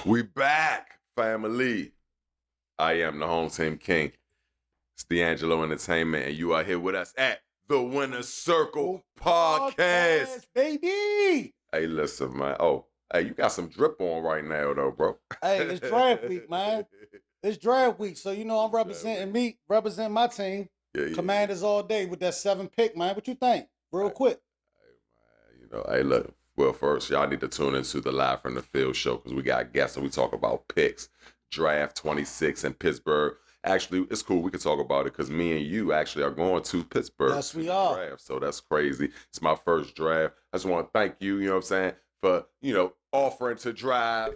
We back, family. I am the home team king. It's D'Angelo Entertainment, and you are here with us at the Winner Circle Podcast. Baby. Hey, listen, man. Oh, hey, you got some drip on right now, though, bro. Hey, it's draft week, man. It's draft week, so you know I'm representing my team. Commanders all day with that 7 pick, man. What you think? Real quick. Hey, man, hey, look. Well, first, y'all need to tune into the Live from the Field show because we got guests and we talk about picks, draft 26 in Pittsburgh. Actually, it's cool. We can talk about it because me and you actually are going to Pittsburgh. Yes, we are. Draft, so that's crazy. It's my first draft. I just want to thank you, you know what I'm saying, for, offering to drive.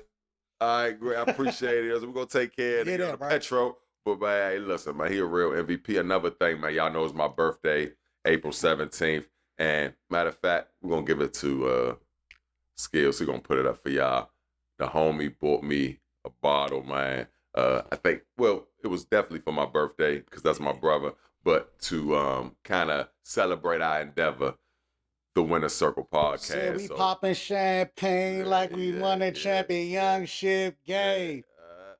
All right, great. I appreciate it. We're going to take care of the Petro. But, man, hey, listen, man, he a real MVP. Another thing, man, y'all know it's my birthday, April 17th. And matter of fact, we're going to give it to Skills. He's going to put it up for y'all. The homie bought me a bottle, man. I think, well, it was definitely for my birthday because that's my brother. But to kind of celebrate our endeavor, the Winner Circle Podcast. So we popping champagne like we won a championship game.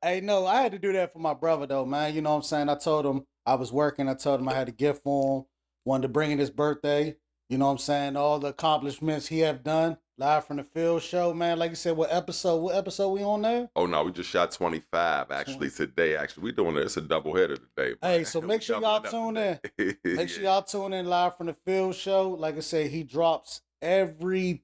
Hey, no, I had to do that for my brother, though, man. You know what I'm saying? I told him I was working. I told him I had a gift for him. Wanted to bring in his birthday. You know what I'm saying? All the accomplishments he have done. Live from the Field show, man. Like you said, what episode we on there? Oh, no, we just shot 25, actually, today. Actually, we doing it. It's a doubleheader today, man. Hey, so make sure y'all tune in. Make sure y'all tune in Live from the Field show. Like I said, he drops every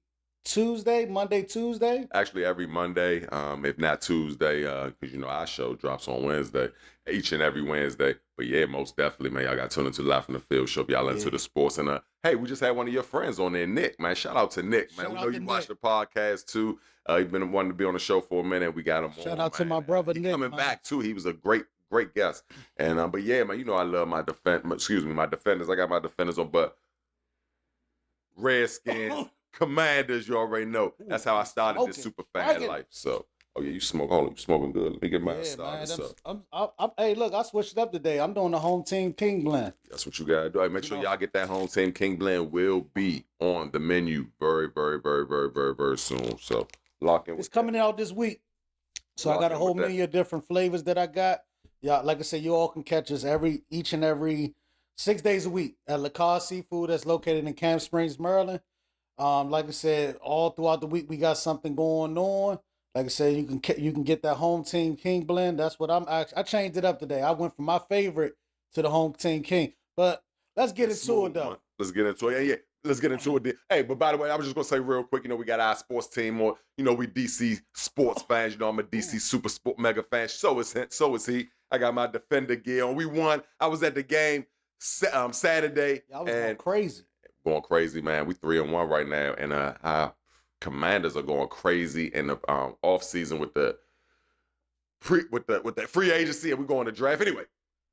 Monday, Tuesday. Actually, every Monday, if not Tuesday, because, our show drops on Wednesday, each and every Wednesday. But, yeah, most definitely, man, y'all got tuned into Live from the Field show. Y'all into the sports. And, hey, we just had one of your friends on there, Nick, man. Shout out to Nick, man. We know you watch the podcast, too. He's been wanting to be on the show for a minute. We got him on. Shout out to my brother, Nick. Coming back, too. He was a great guest. And, but, yeah, man, I love my defenders. I got my defenders on, but Redskins. Commanders, you already know. That's how I started this super fan life. So, yeah, you smoke. Hold on, you smoking good. Let me get mine started. Hey, look, I switched it up today. I'm doing the home team King Blend. That's what you gotta do. Hey, make sure y'all get that home team King Blend. Will be on the menu very, very, very, very, very, very soon. So lock in. It's coming out this week. So I got a whole menu of different flavors that I got. Yeah, like I said, you all can catch us each and every 6 days a week at La Cause Seafood that's located in Camp Springs, Maryland. Like I said, all throughout the week we got something going on. Like I said, you can get that home team King Blend. That's what I changed it up today. I went from my favorite to the home team King. But let's get into it though. Let's get into it. Yeah. Let's get into it. Hey, but by the way, I was just gonna say real quick, we got our sports team, or we DC sports fans. I'm a DC super sport mega fan. So is he. I got my defender gear on. We won. I was at the game Saturday. Y'all was going crazy. Going crazy, man. We 3-1 right now, and our Commanders are going crazy in the off season with the free agency, and we're going to draft anyway.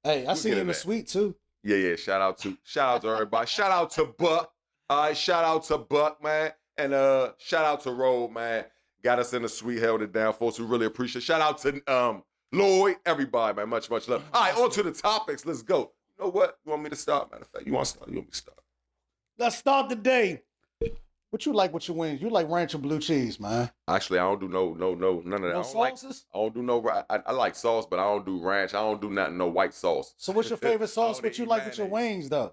Hey, I see you in the suite too. Yeah. Shout out to everybody. Shout out to Buck. All right, shout out to Buck, man, and shout out to Roll, man. Got us in the suite, held it down, folks. We really appreciate it. Shout out to Lloyd, everybody, man. Much love. All right, on to the topics. Let's go. You know what? You want me to start? Matter of fact, you want to start? You want me to start? Let's start the day. What you like with your wings? You like ranch or blue cheese, man? Actually, I don't do none of that. No sauces? I don't do no. I like sauce, but I don't do ranch. I don't do nothing. No white sauce. So, what's your favorite sauce? What you like with your wings, though?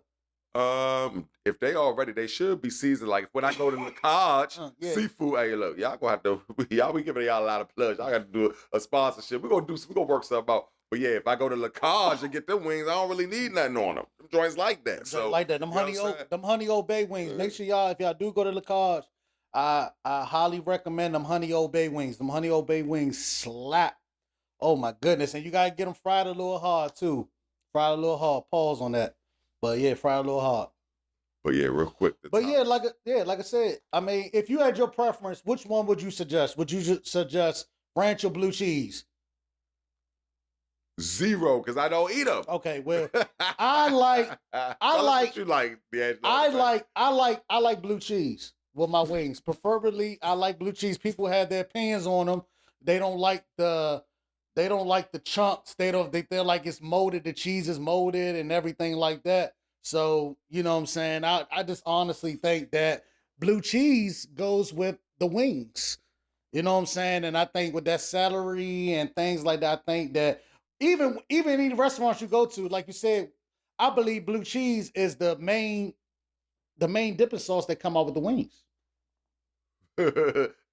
If they already, they should be seasoned. Like when I go to the college seafood. Hey, look, y'all gonna have to. Y'all be giving y'all a lot of plugs. I got to do a sponsorship. We're gonna work something out. But yeah, if I go to La Cage and get them wings, I don't really need nothing on them. Them joints like that. So like that. Them honey old bay wings. Make sure y'all, if y'all do go to La Cage, I highly recommend them honey old bay wings. Them honey old bay wings slap. Oh my goodness. And you gotta get them fried a little hard too. Fried a little hard. Pause on that. But yeah, fried a little hard. But yeah, real quick. Like I said, I mean, if you had your preference, which one would you suggest? Would you suggest ranch or blue cheese? Zero, because I don't eat them. Okay, well, I like blue cheese with my wings. Preferably, I like blue cheese. People have their opinions on them. They don't like the chunks. They're like it's molded. The cheese is molded and everything like that. So, you know what I'm saying? I just honestly think that blue cheese goes with the wings. You know what I'm saying? And I think with that salary and things like that, I think that even in the restaurants you go to, like you said, I believe blue cheese is the main dipping sauce that come out with the wings.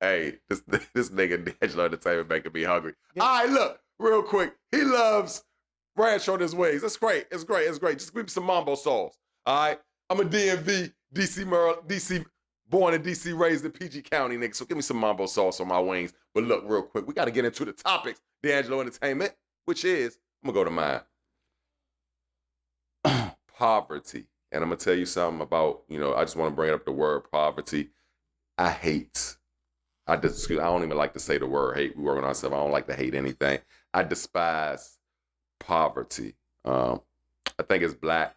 Hey, this nigga D'Angelo Entertainment making me hungry. Yeah. All right, look, real quick. He loves ranch on his wings. That's great. It's great. It's great. Just give me some mambo sauce. All right. I'm a DMV, DC, born in DC, raised in PG County, nigga. So give me some mambo sauce on my wings. But look, real quick, we got to get into the topics, D'Angelo Entertainment, which is, I'm going to go to mine. Poverty. And I'm going to tell you something about, I just want to bring up the word poverty. I don't even like to say the word hate. We work on ourselves. I don't like to hate anything. I despise poverty. I think as Black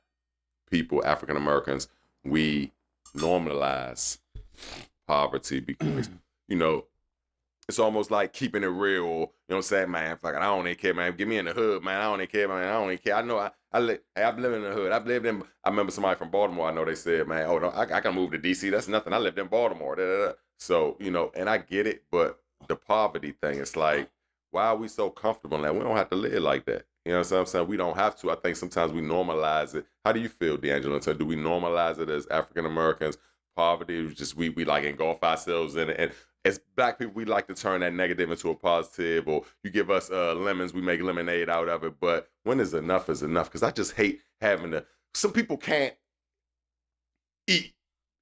people, African Americans, we normalize poverty because, it's almost like keeping it real. You know what I'm saying, man? Fuck it, I don't even care, man. Get me in the hood, man. I don't even care, man. I don't even care. I know I've lived in the hood. I remember somebody from Baltimore, I know they said, man, oh, no, I can move to DC. That's nothing. I lived in Baltimore. Da, da, da. So, and I get it, but the poverty thing, it's like, why are we so comfortable in that? We don't have to live like that. You know what I'm saying? We don't have to. I think sometimes we normalize it. How do you feel, D'Angelo? So do we normalize it as African Americans? Poverty, just we like engulf ourselves in it. And as Black people, we like to turn that negative into a positive, or you give us lemons, we make lemonade out of it. But when is enough? Because I just hate having to. Some people can't eat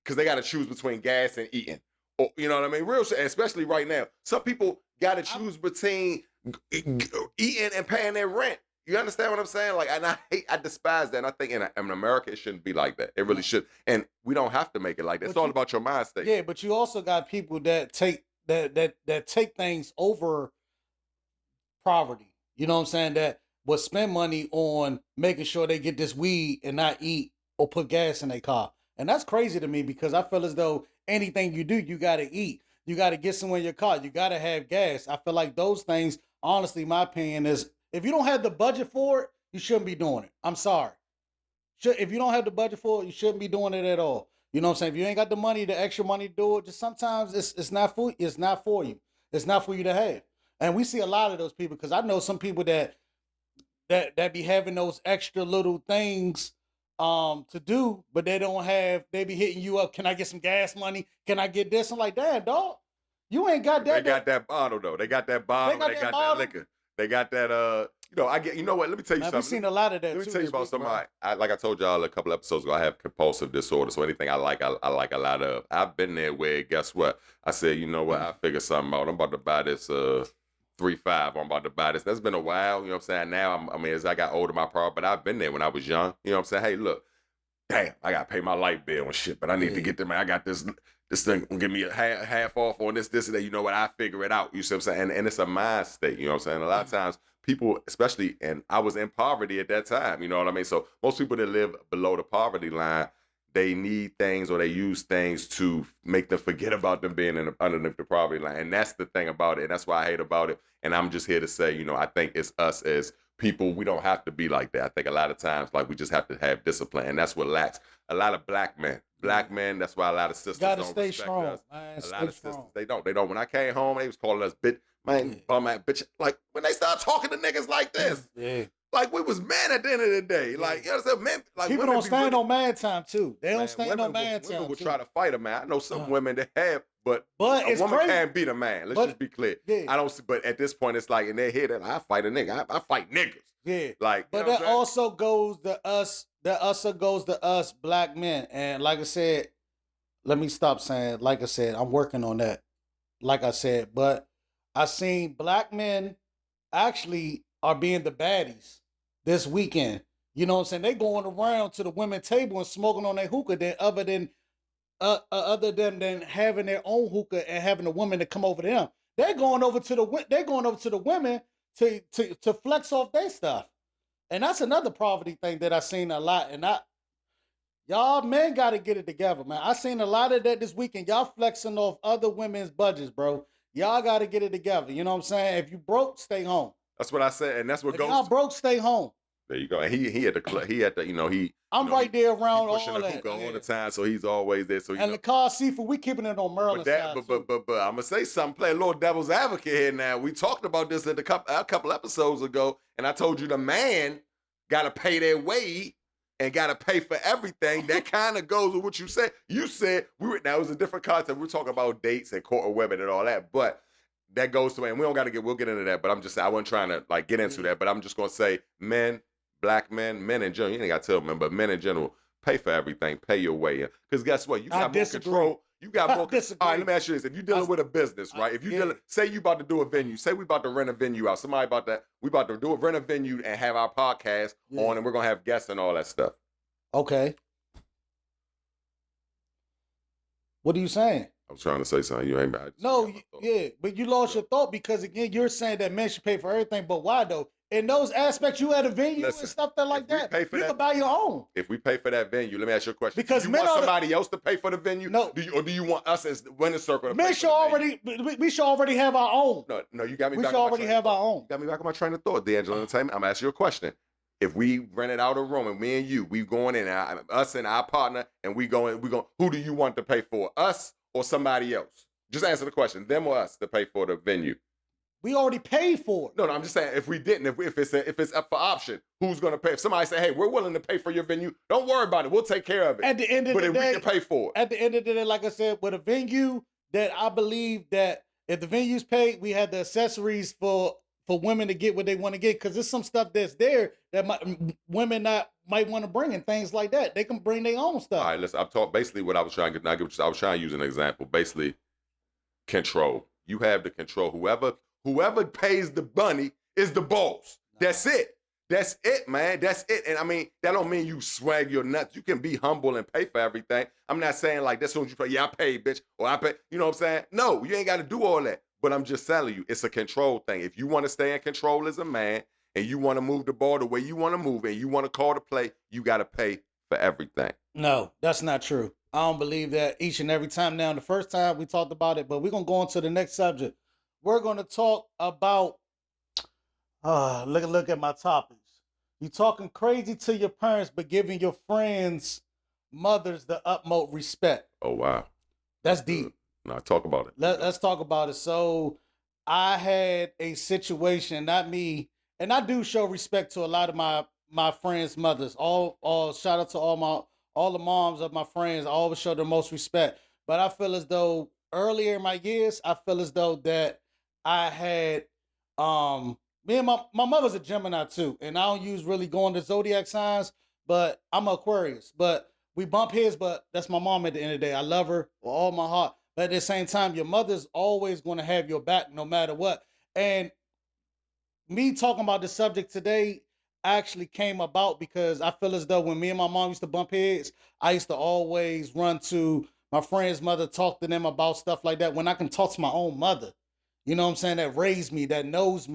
because they got to choose between gas and eating. Or, you know what I mean? Real shit, especially right now. Some people got to choose between eating and paying their rent. You understand what I'm saying? Like, and I despise that. And I think in America, it shouldn't be like that. It really should. And we don't have to make it like that. It's all about your mind state. Yeah, but you also got people that take take things over poverty. You know what I'm saying? That would spend money on making sure they get this weed and not eat or put gas in their car. And that's crazy to me because I feel as though anything you do, you got to eat. You got to get somewhere in your car. You got to have gas. I feel like those things, honestly, my opinion is, if you don't have the budget for it, you shouldn't be doing it. I'm sorry. If you don't have the budget for it, you shouldn't be doing it at all. You know what I'm saying? If you ain't got the money, the extra money to do it, just sometimes it's not for you. It's not for you. It's not for you to have. And we see a lot of those people because I know some people that be having those extra little things to do, but they don't have. They be hitting you up. Can I get some gas money? Can I get this? I'm like, damn, dog, you ain't got that. They got that bottle though. They got that bottle. They got that liquor. They got that. I get. You know what? Let me tell you something. We've seen a lot of that. Let me tell you about somebody. Like I told y'all a couple episodes ago, I have compulsive disorder. So anything I like a lot of. I've been there where, guess what? I said, you know what? I figured something out. I'm about to buy this 3.5. I'm about to buy this. That's been a while. You know what I'm saying? Now, as I got older, my problem. But I've been there when I was young. You know what I'm saying? Hey, look. Damn, I gotta pay my light bill and shit, but I need to get them. I got this thing will give me a half off on this and that. You know what? I figure it out. You see what I'm saying? And it's a mind state. You know what I'm saying? A lot of times people, especially, and I was in poverty at that time. You know what I mean? So most people that live below the poverty line, they need things or they use things to make them forget about them being underneath the poverty line. And that's the thing about it. And that's why I hate about it. And I'm just here to say, I think it's us as people, we don't have to be like that. I think a lot of times, like, we just have to have discipline, and that's what lacks a lot of black men. That's why a lot of sisters don't respect strong, us. man. A lot of sisters, they don't. When I came home, they was calling us bitch, man, bum ass bitch. Like, when they start talking to niggas like this, like, we was men at the end of the day. Like, you know what I'm saying? Men, like, people don't stand on man time too. They don't stand on man time. Women would try to fight a man. I know some women that have, but a it's woman crazy. can't beat a man. Let's just be clear. Yeah. I don't see, but at this point, it's like in their head, I fight a nigga. I fight niggas. Yeah. Like, but that also goes to us. That also goes to us black men. And like I said, let me stop saying. Like I said, I'm working on that. Like I said, but I seen black men actually are being the baddies this weekend. You know what I'm saying? They going around to the women table and smoking on their hookah. Other than having their own hookah and having a woman to come over to them, they're going over to the women to flex off their stuff. And that's another poverty thing that I seen a lot. And y'all men got to get it together, man. I seen a lot of that this weekend. Y'all flexing off other women's budgets, bro. Y'all got to get it together. You know what I'm saying? If you broke, stay home. That's what I said, and that's what if goes. Y'all broke, stay home. There you go. And he had the you know I'm right there around pushing all the that. hookah all the time, so he's always there. So and the car seafood, we keeping it on Maryland side. But I'm gonna say something. Play a little devil's advocate here now. We talked about this a couple episodes ago, and I told you the man got to pay their way and got to pay for everything. That kind of goes with what you said. You said that was a different concept. We're talking about dates and court of women and all that, but that goes to, and we'll get into that. But I'm just saying, I wasn't trying to like get into that, but I'm just gonna say, men, black men in general. You ain't got to tell men, but men in general, pay for everything. Pay your way. Because guess what? You got more control. You got more. All right, let me ask you this: if you're dealing with a business, right? If you say you about to do a venue, say we about to rent a venue out. Somebody we about to rent a venue and have our podcast on, and we're gonna have guests and all that stuff. Okay. What are you saying? I was trying to say something. You ain't bad. No, but you lost your thought because again, you're saying that men should pay for everything. But why though? In those aspects, you had a venue and stuff like that. You can buy your own. If we pay for that venue, let me ask you a question. Because do you want somebody else to pay for the venue? No. Do you want us as the winner circle to pay for the venue? We should already have our own. No, you got me back on my train of thought. We should already have our own. You got me back on my train of thought, D'Angelo Entertainment. I'm going to ask you a question. If we rented out a room and me and you, we going in, us and our partner, and we going, who do you want to pay for? Us or somebody else? Just answer the question. Them or us to pay for the venue? We already paid for it. No, I'm just saying if we didn't, if it's up for option, who's going to pay? If somebody say, hey, we're willing to pay for your venue, don't worry about it. We'll take care of it. At the end of the day, we can pay for it. At the end of the day, like I said, with a venue that I believe that if the venue's paid, we had the accessories for women to get what they want to get. Because there's some stuff that's there that women might want to bring and things like that. They can bring their own stuff. All right, listen, I've talked basically what I was trying to get. I was trying to use an example. Basically, control. You have the control. Whoever pays the money is the boss. That's it. That's it, man. That's it. And I mean, that don't mean you swag your nuts. You can be humble and pay for everything. I'm not saying like that's what you pay. Yeah, I paid, bitch. Or I pay. You know what I'm saying? No, you ain't got to do all that. But I'm just telling you, it's a control thing. If you want to stay in control as a man and you want to move the ball the way you want to move and you want to call the play, you got to pay for everything. No, that's not true. I don't believe that each and every time. Now, the first time we talked about it, but we're going to go on to the next subject. We're going to talk about, look at my topics. You talking crazy to your parents, but giving your friends' mothers the utmost respect. Oh, wow. That's deep. Now, talk about it. Let's talk about it. So, I had a situation, not me, and I do show respect to a lot of my friends' mothers. All shout out to all the moms of my friends. I always show the most respect. But I feel as though earlier in my years, I feel as though that I had me and my mother's a Gemini too, and I don't use really going to zodiac signs, but I'm an Aquarius. But we bump heads, but that's my mom at the end of the day. I love her with all my heart. But at the same time, your mother's always going to have your back no matter what. And me talking about the subject today actually came about because I feel as though when me and my mom used to bump heads, I used to always run to my friend's mother, talk to them about stuff like that when I can talk to my own mother. You know what I'm saying? That raised me, that knows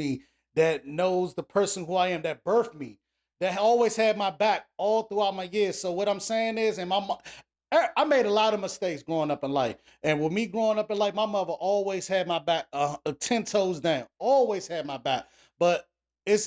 the person who I am, that birthed me, that always had my back all throughout my years. So what I'm saying is, and I made a lot of mistakes growing up in life. And with me growing up in life, my mother always had my back 10 toes down, always had my back. But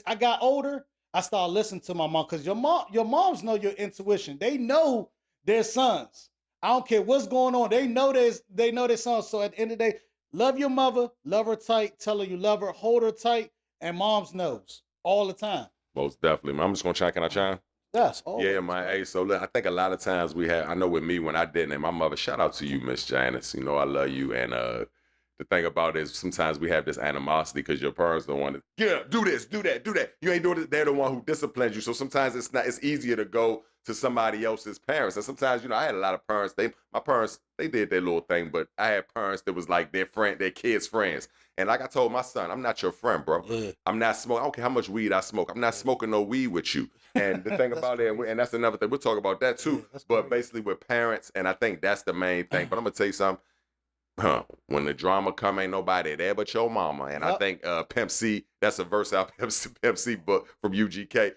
I got older, I started listening to my mom because your moms know your intuition. They know their sons. I don't care what's going on. They know their sons. So at the end of the day, love your mother, love her tight, tell her you love her, hold her tight, and mom's knows all the time. Most definitely. I'm just going to try. Can I chime? Yes. Yeah, man. Hey, so look, I think a lot of times I know with me when I didn't, and my mother, shout out to you, Miss Janice. You know, I love you. And the thing about it is sometimes we have this animosity because your parents don't want to, do this, do that, do that. You ain't doing it. They're the one who disciplines you. So sometimes it's easier to go to somebody else's parents. And sometimes, I had a lot of parents, my parents, they did their little thing, but I had parents that was like their kids' friends. And like I told my son, I'm not your friend, bro. I'm not smoking. I don't care how much weed I smoke. I'm not smoking no weed with you. And the thing about it, and that's another thing, we'll talk about that too, but basically with parents, and I think that's the main thing. But I'm going to tell you something. When the drama come, ain't nobody there but your mama. And I think Pimp C, that's a verse out of Pimp C book from UGK.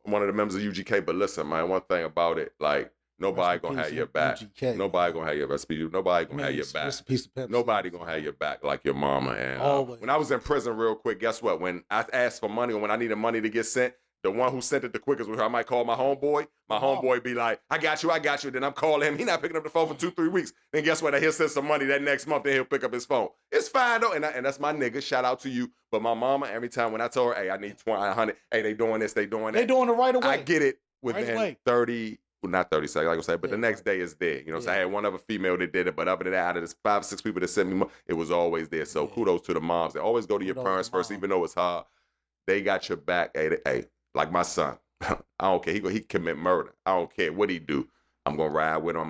One of the members of UGK. But listen, man, one thing about it, like, nobody gonna have your back. UGK. Nobody gonna have your back. Nobody gonna have your back. Nobody gonna have your back like your mama. And when I was in prison real quick, guess what? When I asked for money or when I needed money to get sent, The one who sent it the quickest with her, I might call my homeboy. My homeboy be like, I got you. Then I'm calling him. He not picking up the phone for 2-3 weeks. Then guess what? He'll send some money that next month, then he'll pick up his phone. It's fine though, and that's my nigga. Shout out to you. But my mama, every time when I told her, hey, I need 20, 100, hey, they doing this, they doing that. They doing it right away. I get it within 30, well, not 30 seconds, like I say, but the next day is there. You know what I'm saying? I had one other female that did it, but other than that, out of the 5 or 6 people that sent me money, it was always there. So kudos to the moms. They always go to your parents first, even though it's hard. They got your back. Hey, like my son. I don't care. He commit murder. I don't care what he do. I'm gonna ride with him. I'm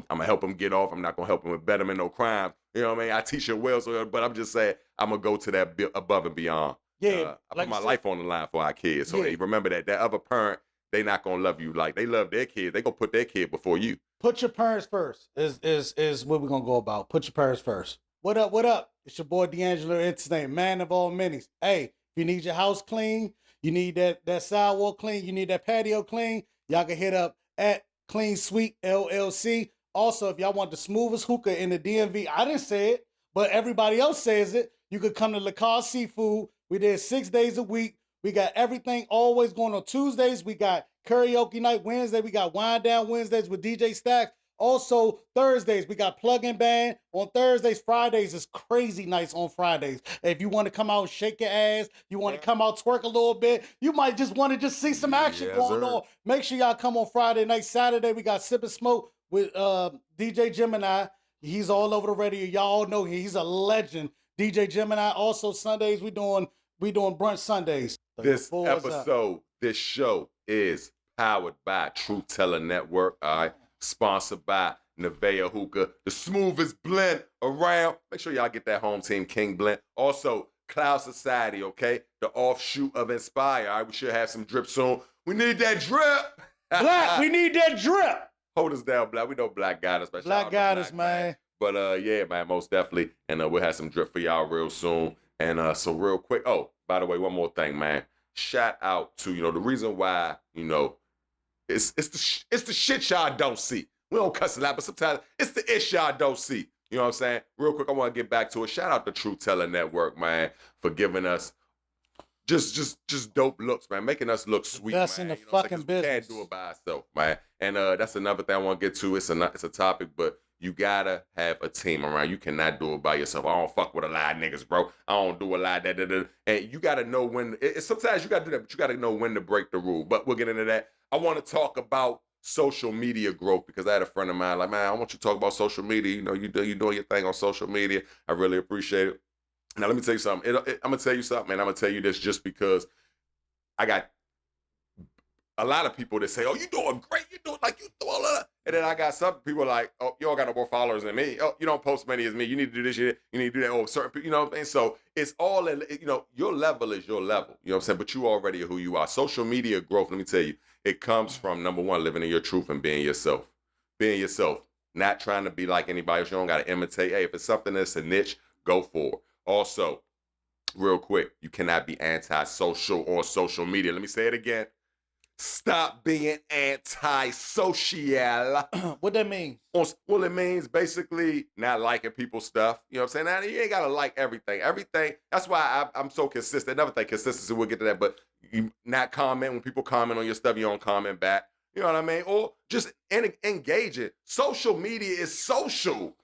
gonna help him get off. I'm not gonna help him with betterment, no crime. You know what I mean? I teach him well, but I'm just saying I'm gonna go to that above and beyond. Yeah, I put my life on the line for our kids. So hey, remember that other parent, they not gonna love you like they love their kids. They gonna put their kid before you. Put your parents first is what we're gonna go about. Put your parents first. What up? What up? It's your boy D'Angelo. It's the name, man of all minis. Hey, if you need your house clean, you need that sidewalk clean, you need that patio clean, y'all can hit up at Clean Sweet LLC. Also, if y'all want the smoothest hookah in the DMV, I didn't say it, but everybody else says it. You could come to La Cause Seafood. We there 6 days a week. We got everything always going on Tuesdays. We got karaoke night Wednesday. We got wind down Wednesdays with DJ Stacks. Also, Thursdays, we got plug and band on Thursdays. Fridays is crazy nights on Fridays. If you want to come out and shake your ass, you want to come out twerk a little bit, you might just want to just see some action going on. Make sure y'all come on Friday night. Saturday, we got Sip and Smoke with DJ Gemini. He's all over the radio. Y'all know he's a legend. DJ Gemini. Also, Sundays, we doing brunch Sundays. So this episode, this show is powered by True Tella Network. All right. Sponsored by Nevaeh Hookah, the smoothest blend around. Make sure y'all get that Home Team King blend. Also, Cloud Society, okay? The offshoot of Inspire. All right, we should have some drip soon. We need that drip. Black, we need that drip. Hold us down, Black. We know Black got us. Black got us, man. But yeah, man, most definitely. And we'll have some drip for y'all real soon. And so real quick. Oh, by the way, one more thing, man. Shout out to, the reason why, it's the shit y'all don't see. We don't cuss a lot, but sometimes it's the ish y'all don't see. You know what I'm saying? Real quick, I want to get back to it. Shout out to True Tella Network, man, for giving us just dope looks, man, making us look sweet. That's in the fucking business. We can't do it by ourselves, man. And that's another thing I want to get to. It's a topic, but you gotta have a team around. You cannot do it by yourself. I don't fuck with a lot of niggas, bro. I don't do a lot of that. And you gotta know when. Sometimes you gotta do that, but you gotta know when to break the rule. But we'll get into that. I want to talk about social media growth because I had a friend of mine like, man, I want you to talk about social media. You doing your thing on social media. I really appreciate it. Now let me tell you something. I'm gonna tell you something, and I'm gonna tell you this just because I got a lot of people that say, "Oh, you doing great. You doing like you doing a lot." And then I got some people like, "Oh, you all got no more followers than me. Oh, you don't post as many as me. You need to do this shit. You need to do that." Oh, certain people, you know what I'm saying? So it's all in, your level is your level. You know what I'm saying? But you already are who you are. Social media growth, let me tell you, it comes from, number one, living in your truth and being yourself. Being yourself. Not trying to be like anybody else. You don't got to imitate. Hey, if it's something that's a niche, go for it. Also, real quick, you cannot be anti-social on social media. Let me say it again. Stop being anti-social. What that mean? Well, it means basically not liking people's stuff. You know what I'm saying? Now, you ain't got to like everything. Everything. That's why I'm so consistent. Another thing, consistency, we'll get to that. But you not comment. When people comment on your stuff, you don't comment back. You know what I mean? Or just engage it. Social media is social.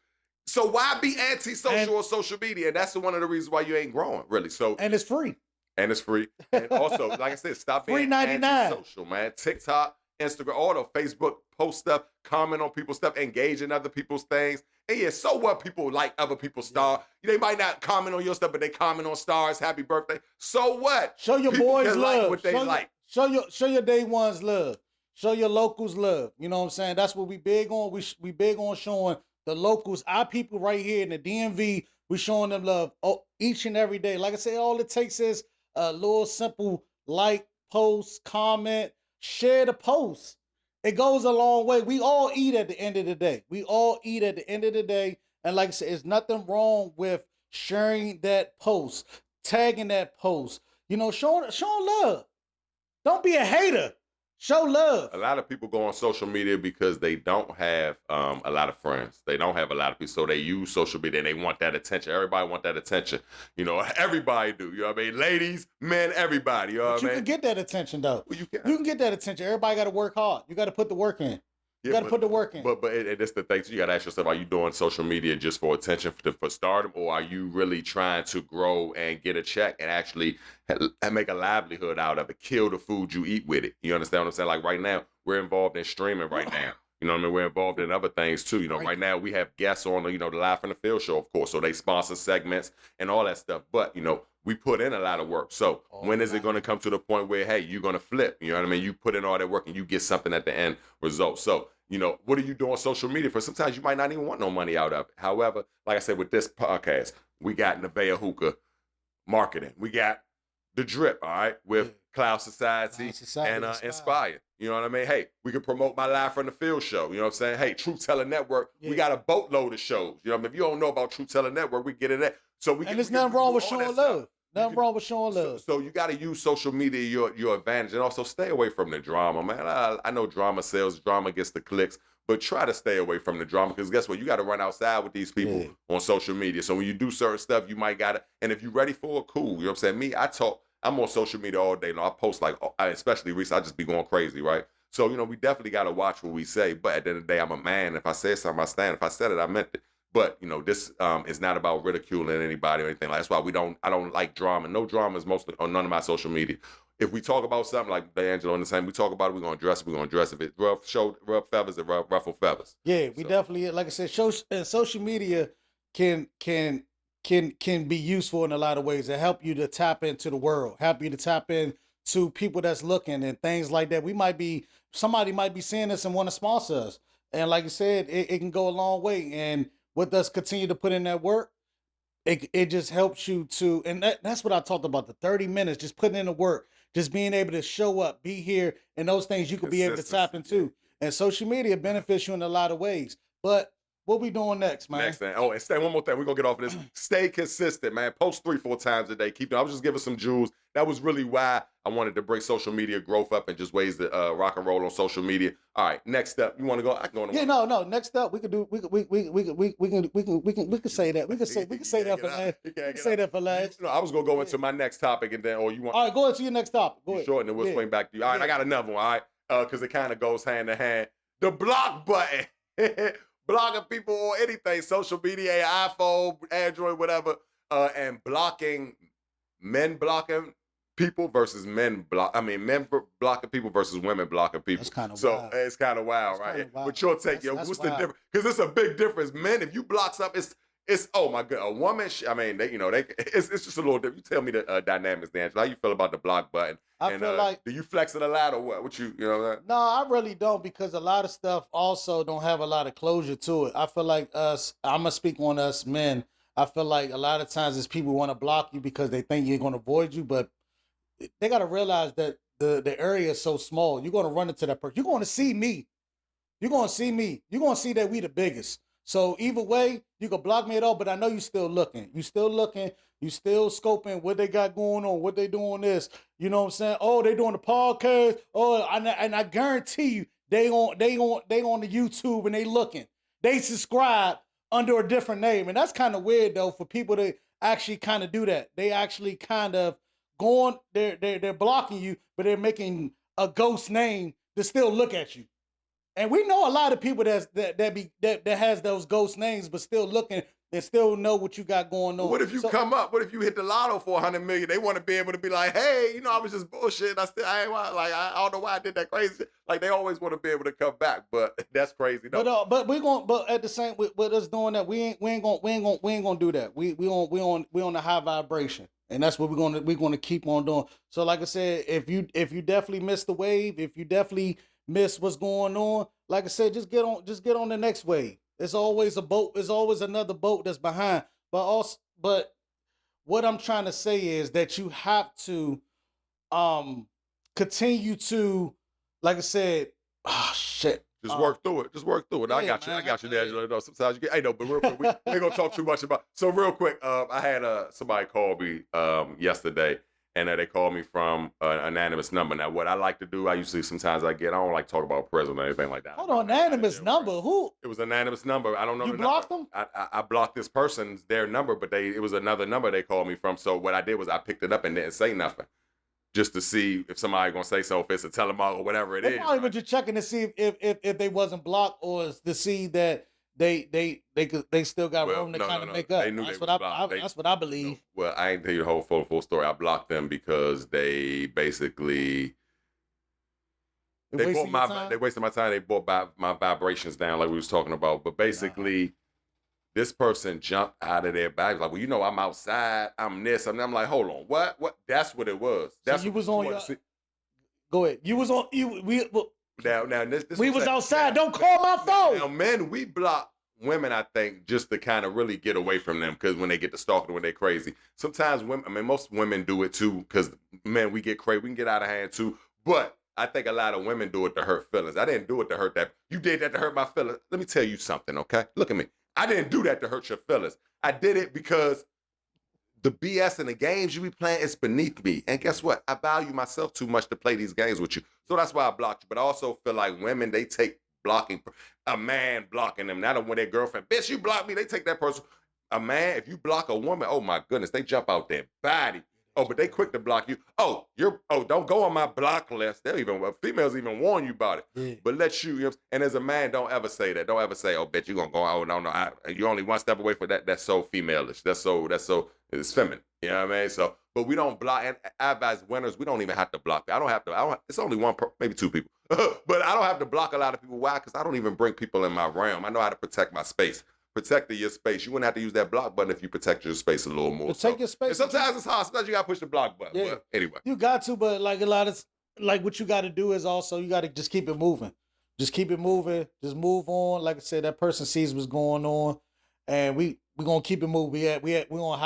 So why be anti-social on social media? And that's one of the reasons why you ain't growing, really. And it's free. And it's free. And also, like I said, stop being anti-social, man. TikTok, Instagram, all the Facebook, post stuff, comment on people's stuff, engage in other people's things. And yeah, so what people like other people's stars. They might not comment on your stuff, but they comment on stars, happy birthday. So what? Show your people boys love. Like what they like. Show your day ones love. Show your locals love. You know what I'm saying? That's what we big on. We big on showing the locals, our people right here in the DMV, we showing them love each and every day. Like I said, all it takes is a little simple like, post, comment, share the post. It goes a long way. We all eat at the end of the day. And like I said, there's nothing wrong with sharing that post, tagging that post, showing love. Don't be a hater. Show love. A lot of people go on social media because they don't have a lot of friends. They don't have a lot of people, so they use social media and they want that attention. Everybody want that attention. You know, everybody do. You know what I mean? Ladies, men, everybody. You know what I mean? You can get that attention though. Well, you can. You can get that attention. Everybody got to work hard. You got to put the work in. You got to put the work in. But it's the thing. So you got to ask yourself: are you doing social media just for attention for stardom, or are you really trying to grow and get a check and actually make a livelihood out of it? Kill the food you eat with it. You understand what I'm saying? Like right now, we're involved in streaming right now. You know what I mean? We're involved in other things too. You know, right now we have guests on, the Live from the Field show, of course. So they sponsor segments and all that stuff. But, we put in a lot of work. So when is it going to come to the point where, hey, you're going to flip? You know what I mean? You put in all that work and you get something at the end result. So, what are you doing on social media for? Sometimes you might not even want no money out of it. However, like I said, with this podcast, we got Nevaeh Hookah marketing. We got The Drip, all right, with Cloud Society and Inspire. You know what I mean? Hey, we can promote my Live from the Field show. You know what I'm saying? Hey, Truth Teller Network, we got a boatload of shows. You know what I mean? If you don't know about Truth Teller Network, we get it at. And there's nothing wrong with showing love. Nothing wrong with showing love. So you got to use social media your advantage, and also stay away from the drama, man. I know drama sells, drama gets the clicks, but try to stay away from the drama, because guess what? You got to run outside with these people on social media. So when you do certain stuff, you might got to, and if you're ready for it, cool. You know what I'm saying? I'm on social media all day long. I post especially recently, I just be going crazy, right? So, we definitely got to watch what we say, but at the end of the day, I'm a man. If I say something, I stand. If I said it, I meant it. But, this is not about ridiculing anybody or anything. That's why I don't like drama. No drama is mostly on none of my social media. If we talk about something like D'Angelo and the same, we talk about it, we're going to dress it. If it rub feathers, it ruffle feathers. Yeah, we definitely, like I said, social media can be useful in a lot of ways. It help you to tap into the world, help you to tap into people that's looking and things like that. Somebody might be seeing this and want to sponsor us. And like you said, it can go a long way. And with us continue to put in that work, it just helps you to, and that's what I talked about, the 30 minutes, just putting in the work, just being able to show up, be here, and those things you could be able to tap into. And social media benefits you in a lot of ways. But what we doing next, man? Next thing. Oh, and stay one more thing. We're going to get off of this. Stay consistent, man. Post 3-4 times a day. I was just giving some jewels. That was really why I wanted to bring social media growth up and just ways to rock and roll on social media. All right, next up. You want to go? I can go on. Yeah, no. Next up, we can say that. We can say that for last. We can say that for last. I was gonna go into my next topic, and then you want? All right, go into your next topic. Go ahead. Sure, and then we'll swing back to you. All right, I got another one. All right, because it kind of goes hand in hand. The block button. Blocking people on anything, social media, iPhone, Android, whatever, and men blocking people versus men blocking people versus women blocking people. That's kind of wild. So it's kind of wild, right? But your take, what's the difference? Because it's a big difference. Men, if you block something, it's oh my god, a woman. It's just a little different. You tell me the dynamics, D'Angelo. How you feel about the block button? I feel like, do you flex it a lot or what? What you know? No, I really don't, because a lot of stuff also don't have a lot of closure to it. I feel like us. I'm gonna speak on us men. I feel like a lot of times it's people want to block you because they think you're gonna avoid you, but they gotta realize that the area is so small. You're gonna run into that person. You're gonna see me. You're gonna see me. You're gonna see that we the biggest. So either way, you can block me at all, but I know you still looking. You still looking. You still scoping what they got going on, what they doing this. You know what I'm saying? Oh, they doing the podcast. Oh, and I guarantee you, they on the YouTube and they looking. They subscribe under a different name, and that's kind of weird though for people to actually kind of do that. They actually kind of going. They're blocking you, but they're making a ghost name to still look at you. And we know a lot of people that has those ghost names, but still looking and still know what you got going on. What if you come up? What if you hit the lotto for $100 million? They want to be able to be like, hey, I was just bullshit. I don't know why I did that crazy. Like they always want to be able to come back, but that's crazy. No. But at the same with us doing that, we ain't gonna do that. We on the high vibration. And that's what we're gonna keep on doing. So like I said, if you definitely miss the wave, if you definitely miss what's going on, like I said, just get on the next wave. There's always a boat. There's always another boat that's behind. But what I'm trying to say is that you have to continue to, like I said, shit. Just work through it. Yeah, I got you there. Sometimes you get, I know, but real quick, we ain't gonna talk too much about. So real quick, I had somebody call me yesterday, and they called me from an anonymous number. Now, what I like to do, I usually sometimes I don't like to talk about prison or anything like that. Hold on, anonymous number? Who? It was an anonymous number. I don't know. You blocked them? I blocked this person's their number, but it was another number they called me from. So what I did was I picked it up and didn't say nothing, just to see if somebody gonna say so, if it's a telemark or whatever it is. Probably was just checking to see if they wasn't blocked, or to see that they still got room to kind of make up. That's what I believe. Well, I ain't tell you the whole full story. I blocked them because they basically they wasted my time. They brought my vibrations down, like we was talking about. But basically, this person jumped out of their bag like, well, you know, I'm outside. I'm this. I'm like, hold on, what? That's what it was. That's so you was on your. Go ahead. You was on you. Now this we was outside. Don't call my phone. Now, men, we block women, I think, just to kind of really get away from them, because when they get to stalking, when they're crazy. Sometimes women, I mean, most women do it too, because men, we get crazy, we can get out of hand too. But I think a lot of women do it to hurt feelings. I didn't do it to hurt that. You did that to hurt my feelings. Let me tell you something, okay? Look at me. I didn't do that to hurt your feelings. I did it because the BS and the games you be playing is beneath me. And guess what? I value myself too much to play these games with you. So that's why I blocked you. But I also feel like women, they take blocking, a man blocking them, not when their girlfriend, bitch, you block me, they take that person. A man, if you block a woman, oh my goodness, they jump out their body. Oh, but they quick to block you. Don't go on my block list. Females even warn you about it. Yeah. But let you, and as a man, don't ever say that. Don't ever say, oh, bitch, you gonna go, oh, no, you're only one step away from that. That's so female-ish. That's so, it's feminine. You know what I mean? So, but we don't block, and I advise winners, we don't even have to block. It's only one, maybe two people. But I don't have to block a lot of people. Why? Because I don't even bring people in my realm. I know how to protect my space. Protecting your space. You wouldn't have to use that block button if you protect your space a little more. Protect your space. And sometimes it's hard. Sometimes you got to push the block button. Yeah. But anyway. You got to, but like a lot of, like what you got to do is also, you got to just keep it moving. Just keep it moving. Just move on. Like I said, that person sees what's going on. And we're going to keep it moving. We're on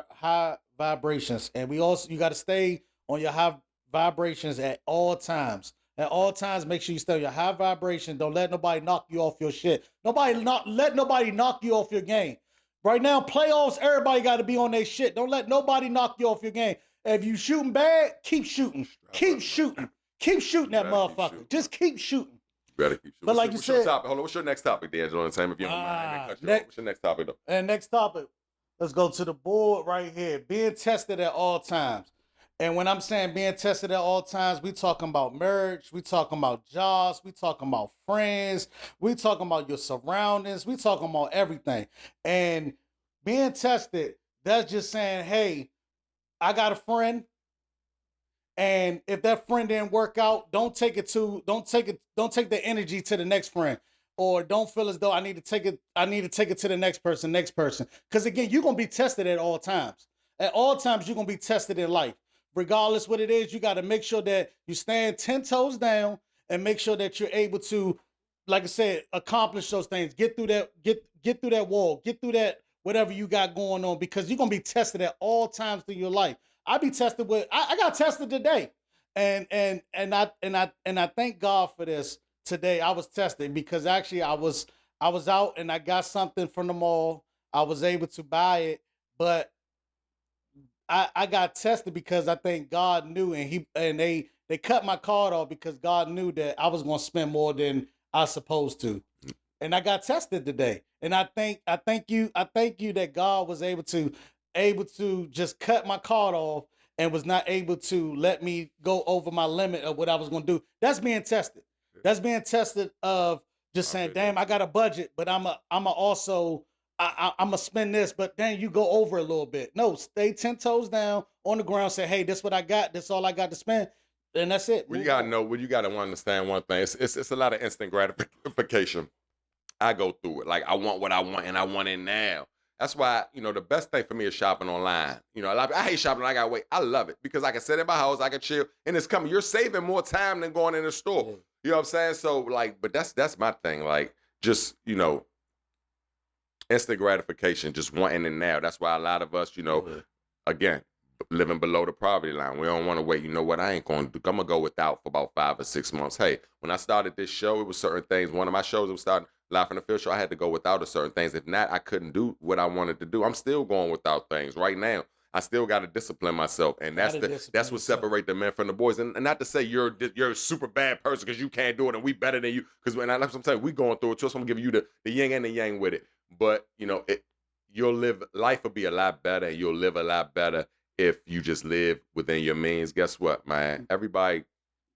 high vibrations. And you got to stay on your high vibrations at all times. At all times, make sure you stay on your high vibration. Don't let nobody knock you off your shit. Let nobody knock you off your game. Right now, playoffs, everybody got to be on their shit. Don't let nobody knock you off your game. If you shooting bad, keep shooting. Keep shooting. Keep shooting that motherfucker. Just keep shooting. Better keep shooting. But like you said, hold on. What's your next topic, D'Angelo? And same if you don't mind. What's your next topic, though? And next topic, let's go to the board right here. Being tested at all times. And when I'm saying being tested at all times, we talking about marriage, we talking about jobs, we talking about friends, we talking about your surroundings, we talking about everything. And being tested, that's just saying, hey, I got a friend, and if that friend didn't work out, don't take the energy to the next friend. Or don't feel as though I need to take it to the next person. Because again, you're gonna be tested at all times. At all times, you're gonna be tested in life. Regardless what it is, you got to make sure that you stand 10 toes down and make sure that you're able to, like I said, accomplish those things. Get through that wall. Get through that whatever you got going on, because you're gonna be tested at all times through your life. I got tested today, and I thank God for this today. I was tested because actually I was out and I got something from the mall. I was able to buy it, but I got tested because I think God knew, and they cut my card off because God knew that I was going to spend more than I was supposed to, and I got tested today. And I thank you that God was able to just cut my card off and was not able to let me go over my limit of what I was going to do. That's being tested. That's being tested of just saying, damn, I got a budget, but I'm gonna spend this, but then you go over a little bit. No, stay 10 toes down on the ground. Say, hey, this is what I got. This is all I got to spend, and that's it. Well, you gotta understand one thing. It's a lot of instant gratification. I go through it. Like, I want what I want, and I want it now. That's why, the best thing for me is shopping online. I hate shopping. I gotta wait. I love it because I can sit in my house, I can chill, and it's coming. You're saving more time than going in the store. Yeah. You know what I'm saying? So, like, but that's my thing. Like, just instant gratification, just wanting it now. That's why a lot of us, again, living below the poverty line. We don't want to wait. You know what? I ain't going to do. I'm going to go without for about 5 or 6 months. Hey, when I started this show, it was certain things. One of my shows, it was starting Live from the Field Show. I had to go without certain things. If not, I couldn't do what I wanted to do. I'm still going without things right now. I still got to discipline myself, and that's what separates the men from the boys. And not to say you're a super bad person because you can't do it and we better than you. Because when I'm telling you, we going through it too. So I'm giving you the yin and the yang with it. But life will be a lot better, and you'll live a lot better if you just live within your means. Guess what, man? Everybody,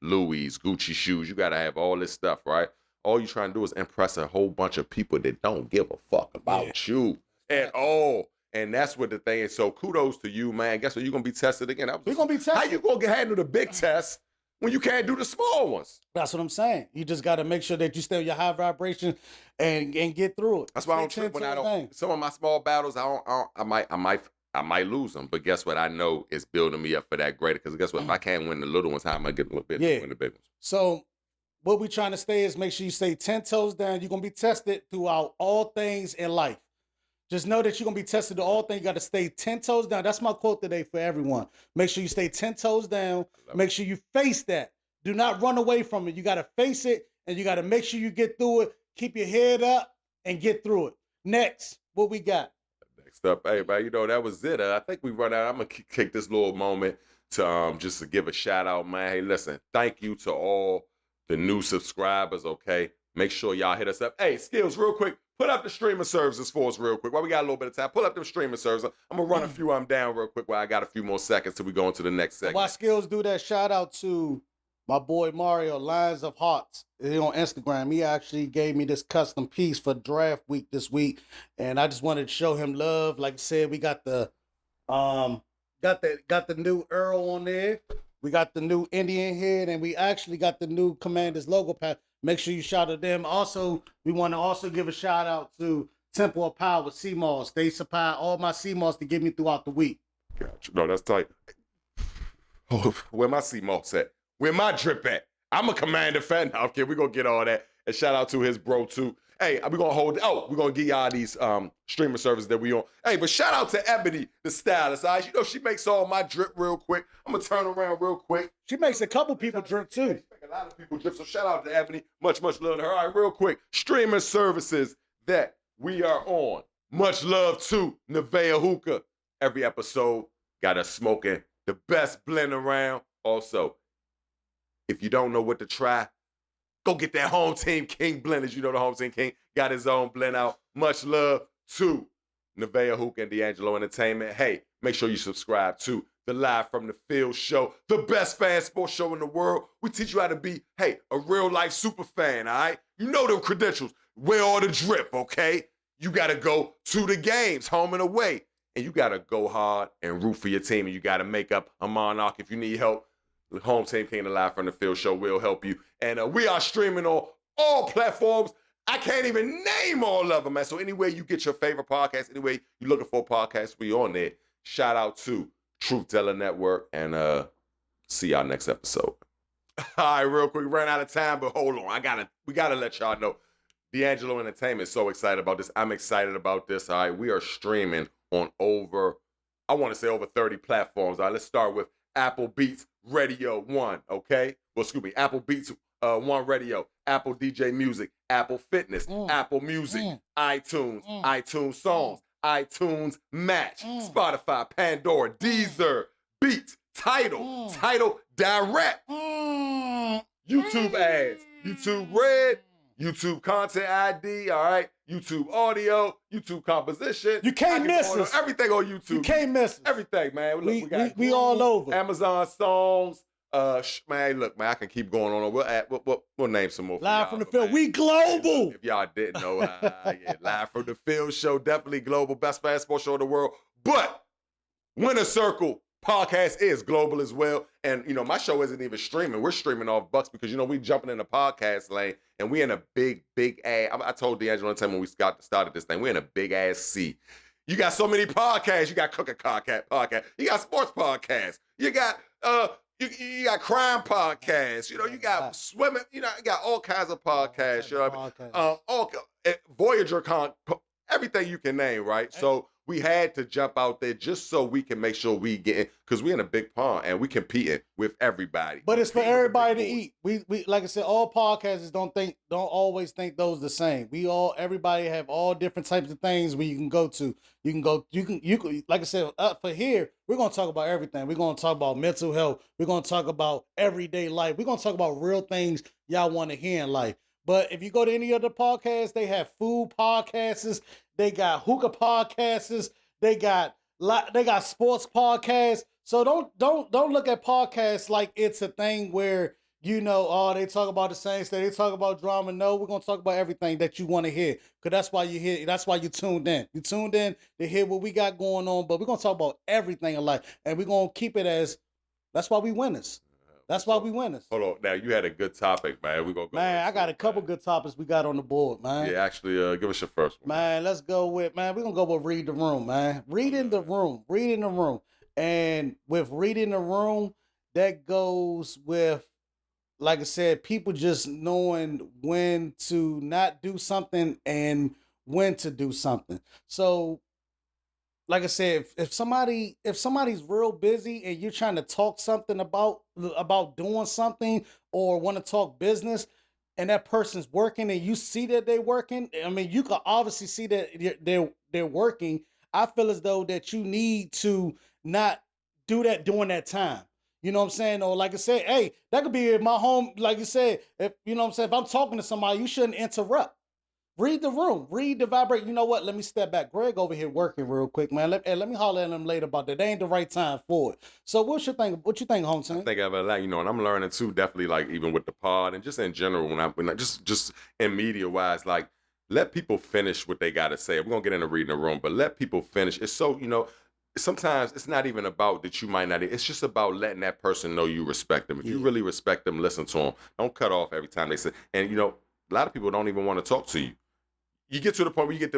Louis, Gucci shoes, you gotta have all this stuff, right? All you trying to do is impress a whole bunch of people that don't give a fuck about you at all. And that's what the thing is. So kudos to you, man. Guess what? You're going to be tested again. We're going to be tested. How you going to handle the big tests when you can't do the small ones? That's what I'm saying. You just got to make sure that you stay on your high vibration and get through it. That's why I don't trip when I don't. Some of my small battles, I might lose them. But guess what? I know it's building me up for that greater. Because guess what? If I can't win the little ones, how am I getting a little bit to win the big ones? So what we're trying to stay is make sure you stay 10 toes down. You're going to be tested throughout all things in life. Just know that you're going to be tested to all things. You got to stay 10 toes down. That's my quote today for everyone. Make sure you stay 10 toes down. Make sure you face that. Do not run away from it. You got to face it, and you got to make sure you get through it. Keep your head up and get through it. Next, what we got? Next up, hey, man, that was it. I think we run out. I'm going to take this little moment to just to give a shout out, man. Hey, listen, thank you to all the new subscribers, okay? Make sure y'all hit us up. Hey, Skills, real quick. Put up the streaming services for us real quick. While we got a little bit of time, pull up them streaming services. I'm going to run a few of them down real quick while I got a few more seconds till we go into the next segment. While Skills do that, shout out to my boy Mario, Lines of Hearts. He on Instagram. He actually gave me this custom piece for draft week this week. And I just wanted to show him love. Like I said, we got the new Earl on there. We got the new Indian head, and we actually got the new Commander's logo pack. Make sure you shout out them. Also, we want to also give a shout out to Temple of Power CMOS. They supply all my CMOS to give me throughout the week. Gotcha. No, that's tight. Oh, where my CMOS at? Where my drip at? I'm a Commander fan. No, okay, we're going to get all that. And shout out to his bro, too. Hey, we're going to give y'all these streaming services that we on. Hey, but shout out to Ebony, the stylist. All right? You know, she makes all my drip real quick. I'm going to turn around real quick. She makes a couple people drip, too. She makes a lot of people drip, so shout out to Ebony. Much, much love to her. All right, real quick. Streaming services that we are on. Much love to Nevaeh Hookah. Every episode got us smoking the best blend around. Also, if you don't know what to try, go get that Home Team King blend. As you know, the Home Team King got his own blend out. Much love to Nevaeh Hookah and D'Angelo Entertainment. Hey, make sure you subscribe to the Live from the Field show, the best fan sports show in the world. We teach you how to be, a real life super fan, all right? You know them credentials. Wear all the drip, okay? You got to go to the games, home and away. And you got to go hard and root for your team. And you got to make up a monarch if you need help. The Home Team King, the Live from the Field show will help you. And we are streaming on all platforms. I can't even name all of them, man. So anywhere you get your favorite podcast, anyway you're looking for a podcast, we on there. Shout out to Truth Teller Network, and see y'all next episode. All right, real quick, ran out of time, but hold on. We gotta let y'all know. D'Angelo Entertainment is so excited about this. I'm excited about this. All right, we are streaming on over 30 platforms. All right, let's start with Apple Beats Radio 1, okay? Well, excuse me, Apple Beats 1 Radio, Apple DJ Music, Apple Fitness, Apple Music, iTunes, iTunes Songs, iTunes Match, Spotify, Pandora, Deezer, Beats, Tidal, Tidal Direct, YouTube ads, YouTube Red, YouTube Content ID, all right? YouTube Audio, YouTube Composition. You can't miss us. Everything on YouTube. You can't miss us. Everything, man. Look, we all over. Amazon Songs. Man, look, man, I can keep going on. We'll name some more. Live from the Field. Man. We global. If y'all didn't know, Live from the Field show, definitely global, best fast sports show in the world. But Winner Circle podcast is global as well. And, my show isn't even streaming. We're streaming off Bucks because, we jumping in the podcast lane and we in a big, big ass. I told D'Angelo one time when we started this thing, we're in a big ass sea. You got so many podcasts. You got cooking podcast. You got sports podcasts. You got you got crime podcasts. You got swimming. You got all kinds of podcasts. You know what I mean? Voyager everything you can name, right? So we had to jump out there just so we can make sure we get in, because we're in a big pond and we competing with everybody. But it's for everybody to eat. We like I said, all podcasters don't always think those the same. Everybody have all different types of things where you can go to. You can like I said, for here, we're gonna talk about everything. We're gonna talk about mental health. We're gonna talk about everyday life. We're gonna talk about real things y'all want to hear in life. But if you go to any other podcasts, they have food podcasts, they got hookah podcasts, they got sports podcasts. So don't look at podcasts like it's a thing where they talk about the same stuff, they talk about drama. No, we're gonna talk about everything that you want to hear, because that's why you tuned in. You tuned in to hear what we got going on, but we're gonna talk about everything in life, and we're gonna keep it as that's why we winners. That's why we winners. Hold on. Now, you had a good topic, man. We're going to go. Man, I got a couple good topics we got on the board, man. Yeah, actually, give us your first one. Man, let's go with, we're going to go with Read the Room, man. Reading the room. And with reading the room, that goes with, like I said, people just knowing when to not do something and when to do something. So, like I said, if somebody's real busy and you're trying to talk something about doing something or want to talk business, and that person's working and you see that they're working, I mean, you can obviously see that they're working. I feel as though that you need to not do that during that time. You know what I'm saying? Or like I said, hey, that could be my home. Like you said, if you know what I'm saying, if I'm talking to somebody, you shouldn't interrupt. Read the room. Read the vibrate. You know what? Let me step back. Greg over here working real quick, man. Let me holler at him later about that. They ain't the right time for it. So what you think, Hometown? I think of it like, and I'm learning too, definitely, like even with the pod and just in general, when I just in media wise, like let people finish what they gotta say. We're gonna get into reading the room, but let people finish. It's so, sometimes it's not even about that you might not, it's just about letting that person know you respect them. If you really respect them, listen to them. Don't cut off every time they say, and a lot of people don't even want to talk to you. You get to the point where you get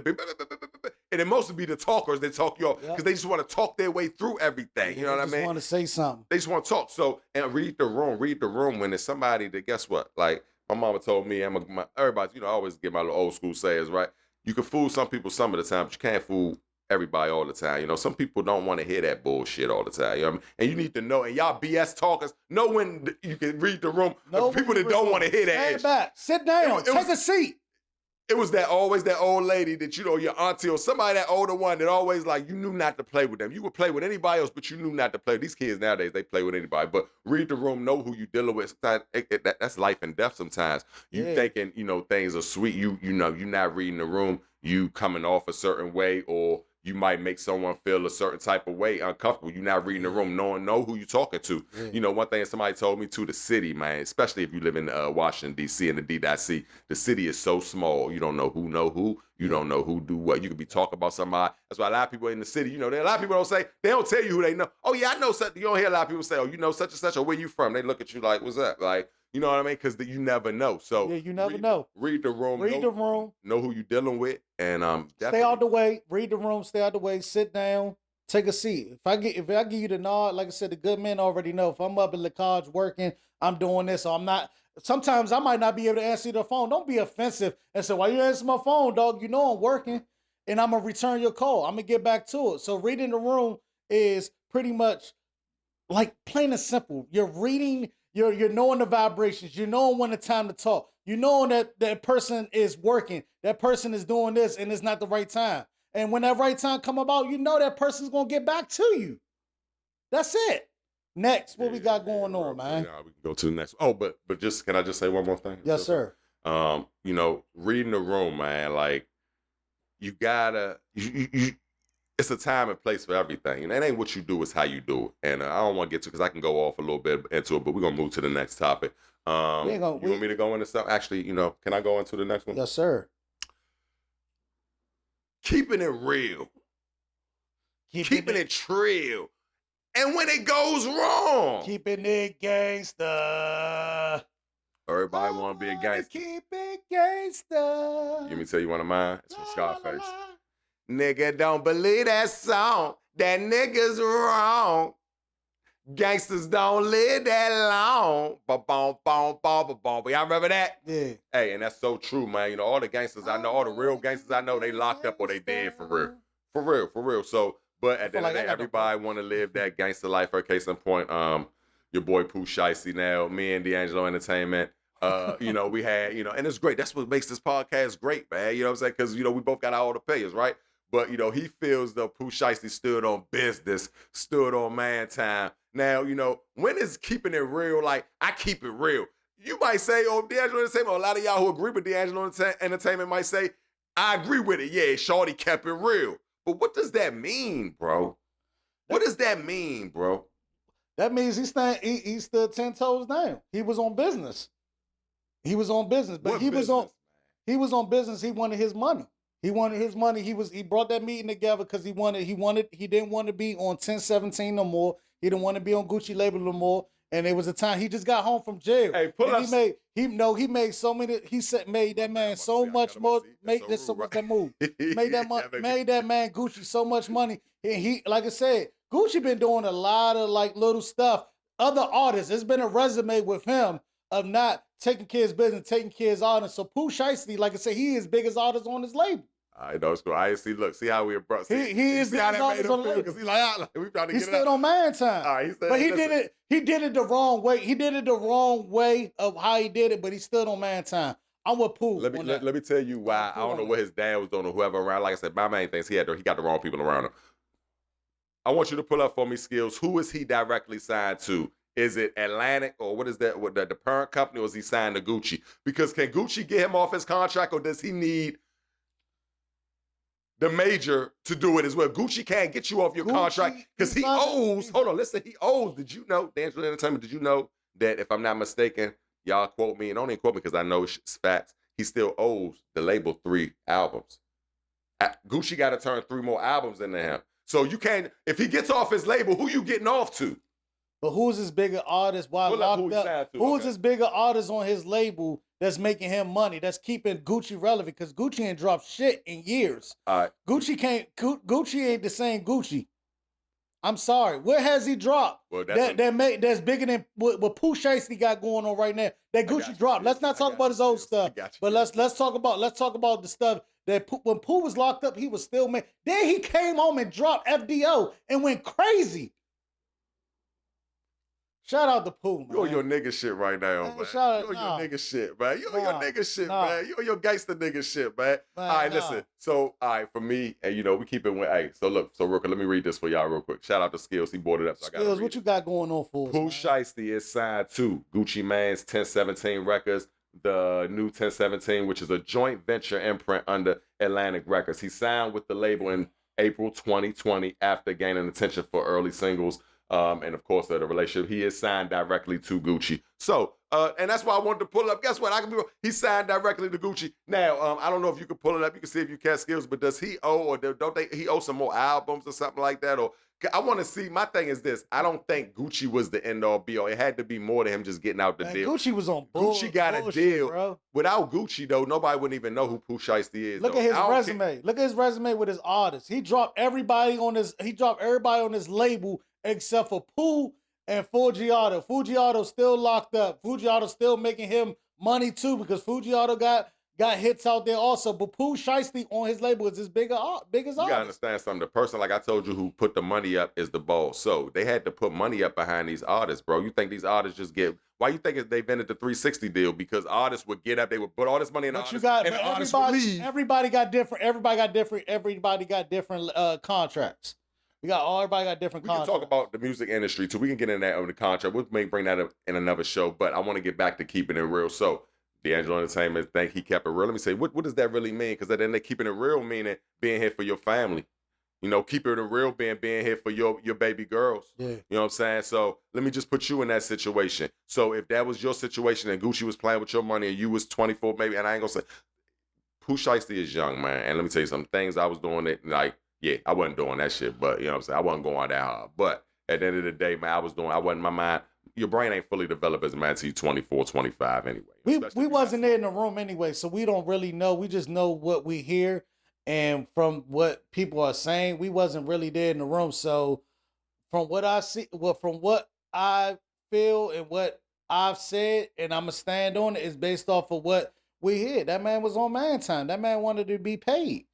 and it mostly be the talkers that talk you off because they just want to talk their way through everything. You know what I mean? They just want to say something. They just want to talk. So, and read the room when it's somebody that, guess what? Like my mama told me, everybody, I always get my little old school sayers, right? You can fool some people some of the time, but you can't fool everybody all the time. Some people don't want to hear that bullshit all the time. You know what I mean? And you need to know, and y'all BS talkers, know when you can read the room. The people that don't want to hear that. Stand back. Sit down. Take a seat. It was always that old lady that, your auntie or somebody, that older one that always like, you knew not to play with them. You would play with anybody else, but you knew not to play. These kids nowadays, they play with anybody. But read the room, know who you dealing with. Sometimes that's life and death sometimes. You thinking, things are sweet. You're not reading the room. You coming off a certain way, or you might make someone feel a certain type of way, uncomfortable. You're not reading the room, know who you're talking to. Yeah. One thing somebody told me too, the city, man, especially if you live in Washington, D.C. and the D.C., the city is so small. You don't know who. You don't know who do what. You could be talking about somebody. That's why a lot of people in the city, a lot of people they don't tell you who they know. Oh, yeah, I know such. You don't hear a lot of people say, oh, you know such and such, or where you from? They look at you like, what's up? Like, you know what I mean? Because you never know. So you never know. Read the room. Read the room. Know who you're dealing with, and stay out the way. Read the room. Stay out the way. Sit down. Take a seat. If I give you the nod, like I said, the good men already know. If I'm up at the college working, I'm doing this, or I'm not. Sometimes I might not be able to answer the phone. Don't be offensive and say, "Why you answer my phone, dog? You know I'm working, and I'm gonna return your call. I'm gonna get back to it." So reading the room is pretty much like plain and simple. You're reading. You're knowing the vibrations. You're knowing when it's time to talk. You knowing that person is working. That person is doing this, and it's not the right time. And when that right time come about, that person's gonna get back to you. That's it. Next, what we got going on, man? Yeah, we can go to the next. Oh, but can I just say one more thing? Yes, sir. Reading the room, man. Like you gotta it's a time and place for everything. And it ain't what you do, it's how you do it. And I don't want to get to, because I can go off a little bit into it, but we're going to move to the next topic. You want me to go into stuff? Actually, can I go into the next one? Yes, sir. Keeping it real. Keeping it trill. And when it goes wrong. Keeping it gangsta. Everybody want to be a gangster. Keep it gangsta. Let me tell you one of mine. It's from Scarface. Nigga, don't believe that song. That nigga's wrong. Gangsters don't live that long. Ba-bom, bom, bom, ba-bom. Y'all remember that? Yeah. Hey, and that's so true, man. All the gangsters I know, all the real gangsters I know, they locked up or they dead for real. For real. So, but at the end of the day, everybody want to live that gangster life. For case in point, your boy Pooh Shiesty now, me and D'Angelo Entertainment. We had, and it's great. That's what makes this podcast great, man. You know what I'm saying? Because, we both got all the payers, right? But, he feels the Pooh Shiesty stood on business, stood on man time. Now, when is keeping it real? Like, I keep it real. You might say, D'Angelo Entertainment, a lot of y'all who agree with D'Angelo Entertainment might say, I agree with it. Yeah, Shorty kept it real. But what does that mean, bro? What does that mean, bro? That means he stood 10 toes down. He was on business. He was on business, but he was on business. He wanted his money. He brought that meeting together because he didn't want to be on 1017 no more. He didn't want to be on Gucci label no more. And it was a time he just got home from jail. Hey, pull up. He made so many. Made that man so much more. Made that man Gucci so much money. He like I said, Gucci been doing a lot of like little stuff. Other artists, it's been a resume with him of not taking care of his business, taking care of his artists. So Pooh Shiesty, like I said, he is biggest artist on his label. I know it's cool. I see. Look, see how we approach. He is the artist on the label because we trying to get it. He stood on man time. All right, but he did it the wrong way. He did it the wrong way of how he did it, but he stood on man time. I'm with Pooh. Let me tell you why. I don't know what his dad was doing or whoever around. Like I said, my main thing is he got the wrong people around him. I want you to pull up for me, Skills. Who is he directly signed to? Is it Atlantic or what is that? What the parent company, or is he signed to Gucci? Because can Gucci get him off his contract, or does he need the major to do it as well? Gucci can't get you off your contract because he owes. Hold on, listen. He owes. Did you know, D'Angelo Entertainment? Did you know that if I'm not mistaken, y'all quote me and don't even quote me because I know it's facts. He still owes the label 3 albums. Gucci got to turn 3 more albums into him. So you can't. If he gets off his label, who you getting off to? But who's his bigger artist while locked up? Who's his bigger artist on his label that's making him money, that's keeping Gucci relevant? Because Gucci ain't dropped shit in years. All right. Gucci ain't the same Gucci. I'm sorry. Where has he dropped? Well, that's bigger than what Pooh Shiesty got going on right now. That Gucci dropped. Let's not talk about his old stuff. But let's talk about the stuff that when Pooh was locked up, he was still making. Then he came home and dropped FDO and went crazy. Shout out to Pooh, man. You on your nigga shit right now, man. You on your nigga shit, man. You on your nigga shit, man. You on your gangster nigga shit, man. All right, listen. So, all right, for me, and we keep it with, so look, so real quick, let me read this for y'all real quick. Shout out to Skills. He brought it up, so Skills, what you got going on for us, Pooh Shiesty is signed to Gucci Mane's 1017 Records, the new 1017, which is a joint venture imprint under Atlantic Records. He signed with the label in April 2020 after gaining attention for early singles. And of course, the relationship, he is signed directly to Gucci. So, and that's why I wanted to pull it up. Guess what? I can be wrong. He signed directly to Gucci. Now, I don't know if you can pull it up. You can see if you can Skills, but does he owe, or he owe some more albums or something like that? Or I want to see. My thing is this: I don't think Gucci was the end all be all. It had to be more than him just getting out the deal. Gucci was on Gucci got a deal. Bro. Without Gucci, though, nobody wouldn't even know who Pooh Shiesty is. Look at his resume. Look at his resume with his artists. He dropped everybody on his label except for Pooh and Fujiato. Fujiato's still locked up. Fujiato's still making him money too because Fujiato got hits out there also. But Pooh Shiesty on his label is his biggest artist. You gotta understand something. The person, like I told you, who put the money up is the boss. So they had to put money up behind these artists, bro. You think these artists just get? Why you think they invented the 360 deal? Because artists would get up, they would put all this money in the artists, and the artists would leave. Everybody got different. Everybody got different contracts. Everybody got different contracts. We can talk about the music industry too. We can get in that on the contract. We may bring that up in another show, but I want to get back to keeping it real. So, D'Angelo Entertainment think he kept it real. Let me say, what does that really mean? Because then they keeping it real meaning being here for your family. Keeping it real being here for your baby girls. Yeah. You know what I'm saying? So let me just put you in that situation. So if that was your situation and Gucci was playing with your money and you was 24, maybe, and I ain't gonna say, Pooh Shiesty is young, man. And let me tell you some things I was doing that, like, yeah, I wasn't doing that shit, but you know what I'm saying? I wasn't going that hard. But at the end of the day, man, my mind, your brain ain't fully developed as a man until you're 24, 25 anyway. We wasn't there in the room anyway, so we don't really know. We just know what we hear. And from what people are saying, we wasn't really there in the room. So from what I see, from what I feel and what I've said, and I'm going to stand on it, is based off of what we hear. That man was on man time. That man wanted to be paid.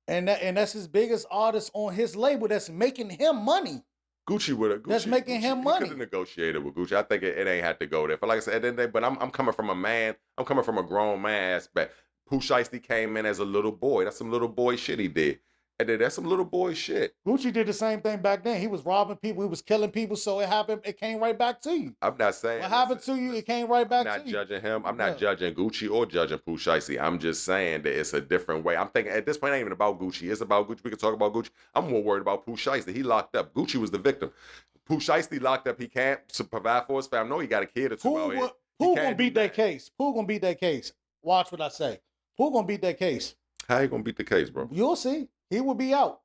And that's his biggest artist on his label that's making him money. Gucci would have. That's making him money. He could have negotiated with Gucci. I think it ain't had to go there. But like I said, but I'm coming from a man. I'm coming from a grown man aspect. Pooh Shiesty came in as a little boy. That's some little boy shit he did. And then that's some little boy shit. Gucci did the same thing back then. He was robbing people. He was killing people. So it happened. It came right back to you. I'm not saying what happened to you. It came right back to you. I'm not judging him. I'm not judging Gucci or judging Pooh Shiesty. I'm just saying that it's a different way. I'm thinking at this point it ain't even about Gucci. It's about Gucci. We can talk about Gucci. I'm more worried about Pooh Shiesty. He locked up. Gucci was the victim. Pooh Shiesty locked up. He can't provide for his family. No, he got a kid or two out here. Pooh gonna beat that case. Pooh gonna beat that case. Watch what I say. Pooh gonna beat that case. How he gonna beat the case, bro? You'll see. He will be out.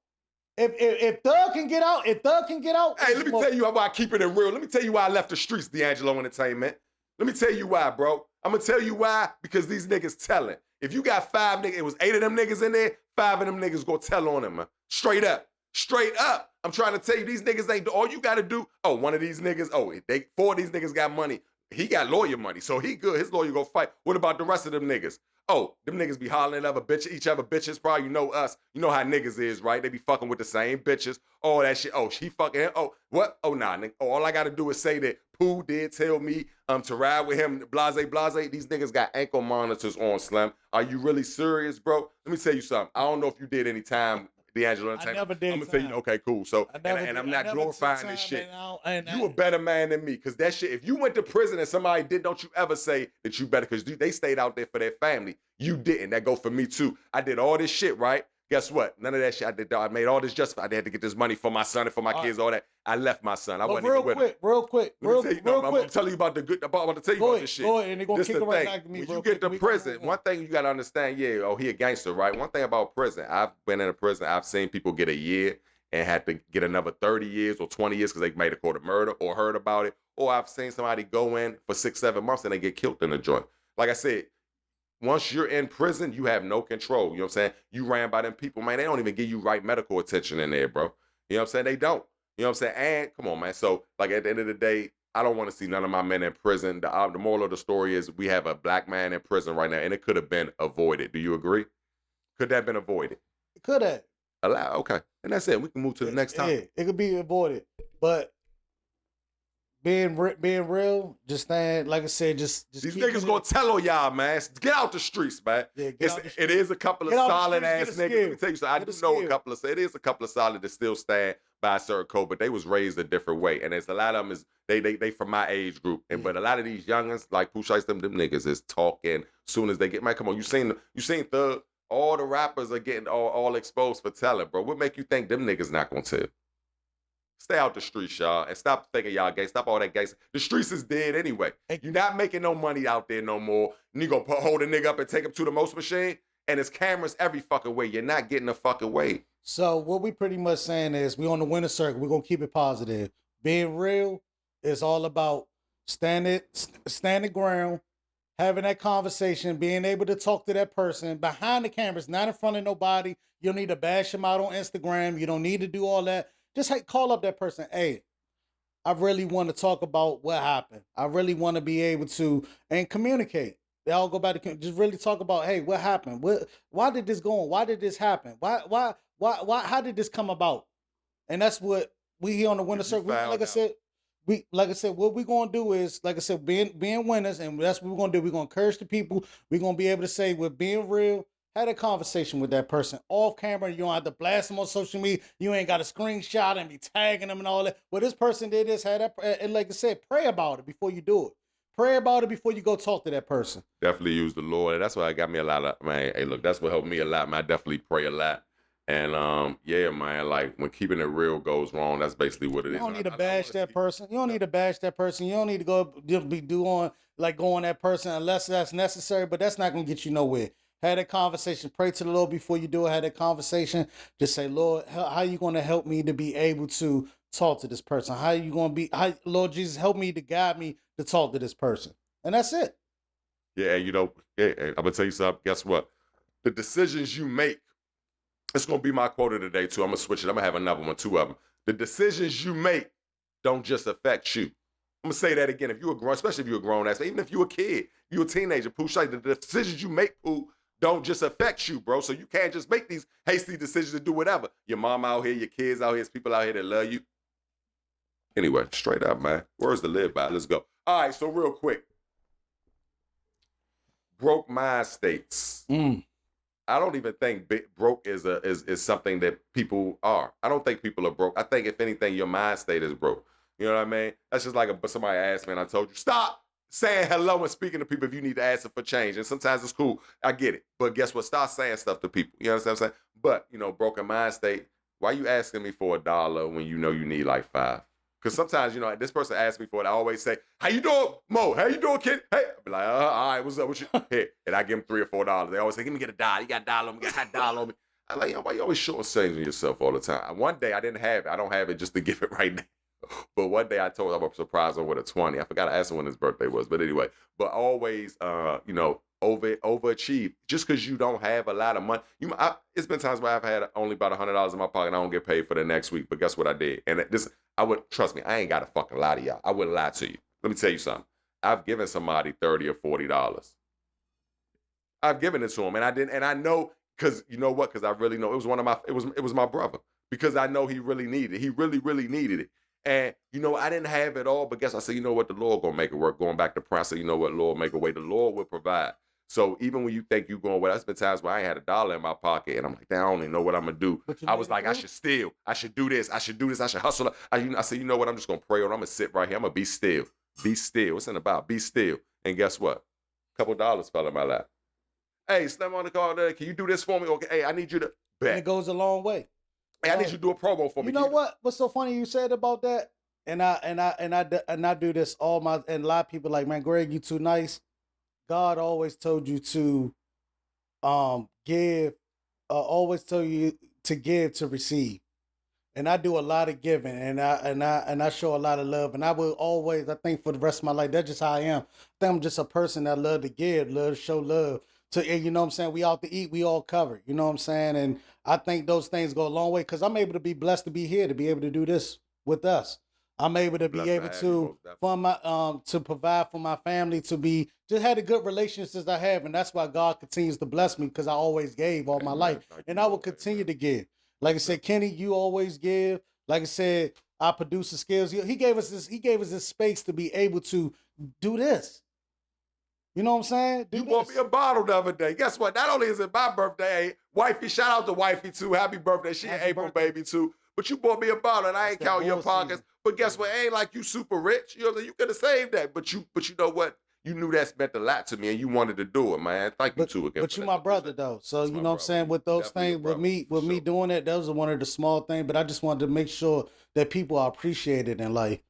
If Thug can get out, Hey, let me tell you why I keep it real. Let me tell you why I left the streets, D'Angelo Entertainment. Let me tell you why, bro. I'm gonna tell you why, because these niggas telling. If you got 5 niggas, it was 8 of them niggas in there, 5 of them niggas gonna tell on him, man. Straight up. Straight up. I'm trying to tell you, these niggas ain't, all you gotta do, one of these niggas, 4 of these niggas got money. He got lawyer money, so he good. His lawyer go fight. What about the rest of them niggas? Them niggas be hollering at each other bitches. Probably, you know us. You know how niggas is, right? They be fucking with the same bitches. All that shit. She fucking him. What? Nah, nigga. All I gotta do is say that Pooh did tell me to ride with him. Blase. These niggas got ankle monitors on, Slim. Are you really serious, bro? Let me tell you something. I don't know if you did any time, D'Angelo. I never did. I'm gonna tell you, okay, cool. So, and I'm not glorifying this shit. You a better man than me, because that shit, if you went to prison and somebody did, don't you ever say that you better, because they stayed out there for their family. You didn't. That go for me too. I did all this shit, right? Guess what? None of that shit I did. I made all this justified. I had to get this money for my son and for my kids, all that. I left my son. I wasn't even with him. Real quick. I'm telling you about the good. I'm about to tell you about this shit. Go ahead, and they're gonna kick it right back to me. When you get to prison, one thing you gotta understand, he a gangster, right? One thing about prison, I've been in a prison, I've seen people get a year and had to get another 30 years or 20 years because they made a court of murder or heard about it. Or I've seen somebody go in for 6-7 months and they get killed in the joint. Like I said, once you're in prison, you have no control. You know what I'm saying? You ran by them people, man. They don't even give you right medical attention in there, bro. You know what I'm saying? They don't. You know what I'm saying? And come on, man. So, like, at the end of the day, I don't want to see none of my men in prison. The moral of the story is we have a black man in prison right now, and it could have been avoided. Do you agree? Could that have been avoided? It could have. Okay. And that's it. We can move to the next time. Yeah, it could be avoided. But being real, just stand, like I said, just these niggas gonna tell on y'all, man. Get out the streets, man. Yeah, it is a couple of solid ass niggas. Let me tell you something. I do know it is a couple of solid that still stand by a certain code, but they was raised a different way. And there's a lot of them is they from my age group. And but a lot of these youngins, like Pooh Shiesty, them niggas is talking soon as they get, man, come on, you seen Thug, all the rappers are getting all exposed for Tella, bro. What make you think them niggas not gonna tell? Stay out the streets, y'all, and stop thinking y'all gay. Stop all that gay. The streets is dead anyway. You're not making no money out there no more. You go hold a nigga up and take him to the most machine, and there's cameras every fucking way. You're not getting a fucking way. So what we pretty much saying is we on the winner circle. We're going to keep it positive. Being real is all about standing ground, having that conversation, being able to talk to that person behind the cameras, not in front of nobody. You don't need to bash them out on Instagram. You don't need to do all that. Just call up that person. Hey, I really want to talk about what happened. I really want to be able to and communicate. They all go back to just really talk about, hey, what happened? Why did this go on? Why did this happen? Why? How did this come about? And that's what we here on the winner circle. Like I said, what we're gonna do is, like I said, being winners, and that's what we're gonna do. We're gonna encourage the people. We're gonna be able to say we're being real. Had a conversation with that person off camera. You don't have to blast them on social media. You ain't got to screenshot and be tagging them and all that. Well, this person did this, had that, and like I said, pray about it before you do it. Pray about it before you go talk to that person. Definitely use the Lord. That's why it got me a lot of, man, hey, look, that's what helped me a lot, man. I definitely pray a lot. And yeah, man, like when keeping it real goes wrong, that's basically what it is. You don't need to bash that person. You don't need to bash that person. You don't need to go go on that person unless that's necessary, but that's not going to get you nowhere. Had a conversation. Pray to the Lord before you do it. Had a conversation. Just say, Lord, how are you going to help me to be able to talk to this person? How are you going to be? Lord Jesus, help me to guide me to talk to this person. And that's it. Yeah, I'm going to tell you something. Guess what? The decisions you make, it's going to be my quote of the day, too. I'm going to switch it. I'm going to have another one, 2 of them. The decisions you make don't just affect you. I'm going to say that again. If you're a grown, especially if you're a grown ass, even if you're a kid, you're a teenager, Pooh Shiesty, the decisions you make, Pooh, don't just affect you, bro. So you can't just make these hasty decisions to do whatever. Your mom out here, your kids out here, there's people out here that love you. Anyway, straight up, man. Words to live by. Let's go. All right, so real quick. Broke mind states. I don't even think broke is something that people are. I don't think people are broke. I think if anything, your mind state is broke. You know what I mean? That's just like somebody asked me and I told you, stop saying hello and speaking to people if you need to ask them for change. And sometimes it's cool. I get it. But guess what? Start saying stuff to people. You understand what I'm saying? But, you know, broken mind state, why you asking me for $1 when you know you need like 5? Because sometimes, you know, this person asks me for it. I always say, how you doing, Mo? How you doing, kid? Hey. I be like, all right, what's up with you? Here. And I give them $3 or $4. They always say, get a $1. You got $1 on me. You got $1 on me. I'm like, why you always short saying yourself all the time? One day I didn't have it. I don't have it just to give it right now. But one day I told him I'm surprised him with a 20. I forgot to ask him when his birthday was. But anyway, but always, you know, overachieve. Just because you don't have a lot of money. It's been times where I've had only about $100 in my pocket and I don't get paid for the next week. But guess what I did? And trust me, I ain't got to fucking lie to y'all. I wouldn't lie to you. Let me tell you something. I've given somebody $30 or $40. I've given it to him. And I know, because you know what? Because I really know it was my brother. Because I know he really needed it. He really, really needed it. And, you know, I didn't have it all, but guess I said, you know what, the Lord gonna make it work. Going back to prayer, I said, you know what, Lord, make a way. The Lord will provide. So even when you think you're going well, there's been times where I ain't had $1 in my pocket, and I'm like, damn, I don't even know what I'm gonna do. I was like, I should steal. I should do this. I should do this. I should hustle. I said, you know what, I'm just gonna pray, or I'm gonna sit right here. I'm gonna be still. Be still. What's it about? Be still. And guess what? A couple dollars fell in my lap. Hey, Slim on the call there. Can you do this for me? Okay. Hey, I need you to bet. And it goes a long way. Hey, I need you to do a promo for me. You know what? What's so funny you said about that? And I do this and a lot of people like, man, Greg, you too nice. God always told you to give, always told you to give to receive. And I do a lot of giving, and I show a lot of love, and I will always, I think for the rest of my life, that's just how I am. I think I'm just a person that love to give, love to show love. And you know what I'm saying? We out to eat, we all covered. You know what I'm saying? And I think those things go a long way because I'm able to be blessed to be here, to be able to do this with us. I'm able to be able to fund my to provide for my family, to be just had the good relationships I have, and that's why God continues to bless me because I always gave all my life, and I will continue to give. Like I said, Kenny, you always give. Like I said, our producer skills. He gave us this space to be able to do this. You know what I'm saying? You bought me a bottle the other day. Guess what? Not only is it my birthday, wifey, shout out to wifey too. Happy birthday. She an April baby too. But you bought me a bottle and I ain't counting your pockets. But guess what? It ain't like you super rich. You know, you could have saved that. But you know what? You knew that meant a lot to me and you wanted to do it, man. Thank you too again. But you my brother though. So you know what I'm saying? With those things, with me doing it, those are one of the small things. But I just wanted to make sure that people are appreciated in life.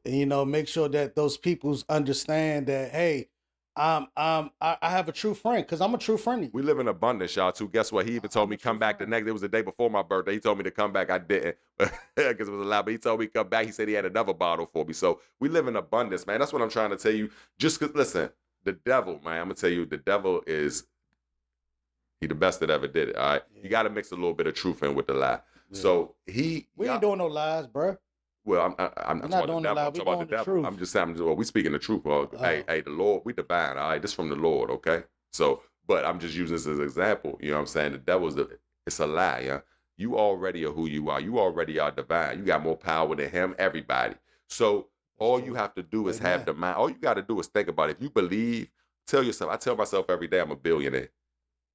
And, you know, make sure that those people understand that, hey, I have a true friend because I'm a true friend. We live in abundance, y'all, too. Guess what? He even told me come back the next. It was the day before my birthday. He told me to come back. I didn't because it was a lot. But he told me to come back. He said he had another bottle for me. So we live in abundance, man. That's what I'm trying to tell you. Just because, listen, the devil, man. I'm gonna tell you, the devil is the best that ever did it. All right, you got to mix a little bit of truth in with the lie. Yeah. So we ain't doing no lies, bro. Well, I'm not doing the devil. I'm talking about the devil. Truth. I'm just saying, well, we speaking the truth. Well, hey, the Lord, we divine. All right, this from the Lord, okay? So, but I'm just using this as an example. You know what I'm saying? The devil's it's a lie, yeah? You already are who you are. You already are divine. You got more power than him, everybody. So all you have to do is have the mind. All you got to do is think about it. If you believe, tell yourself, I tell myself every day I'm a billionaire.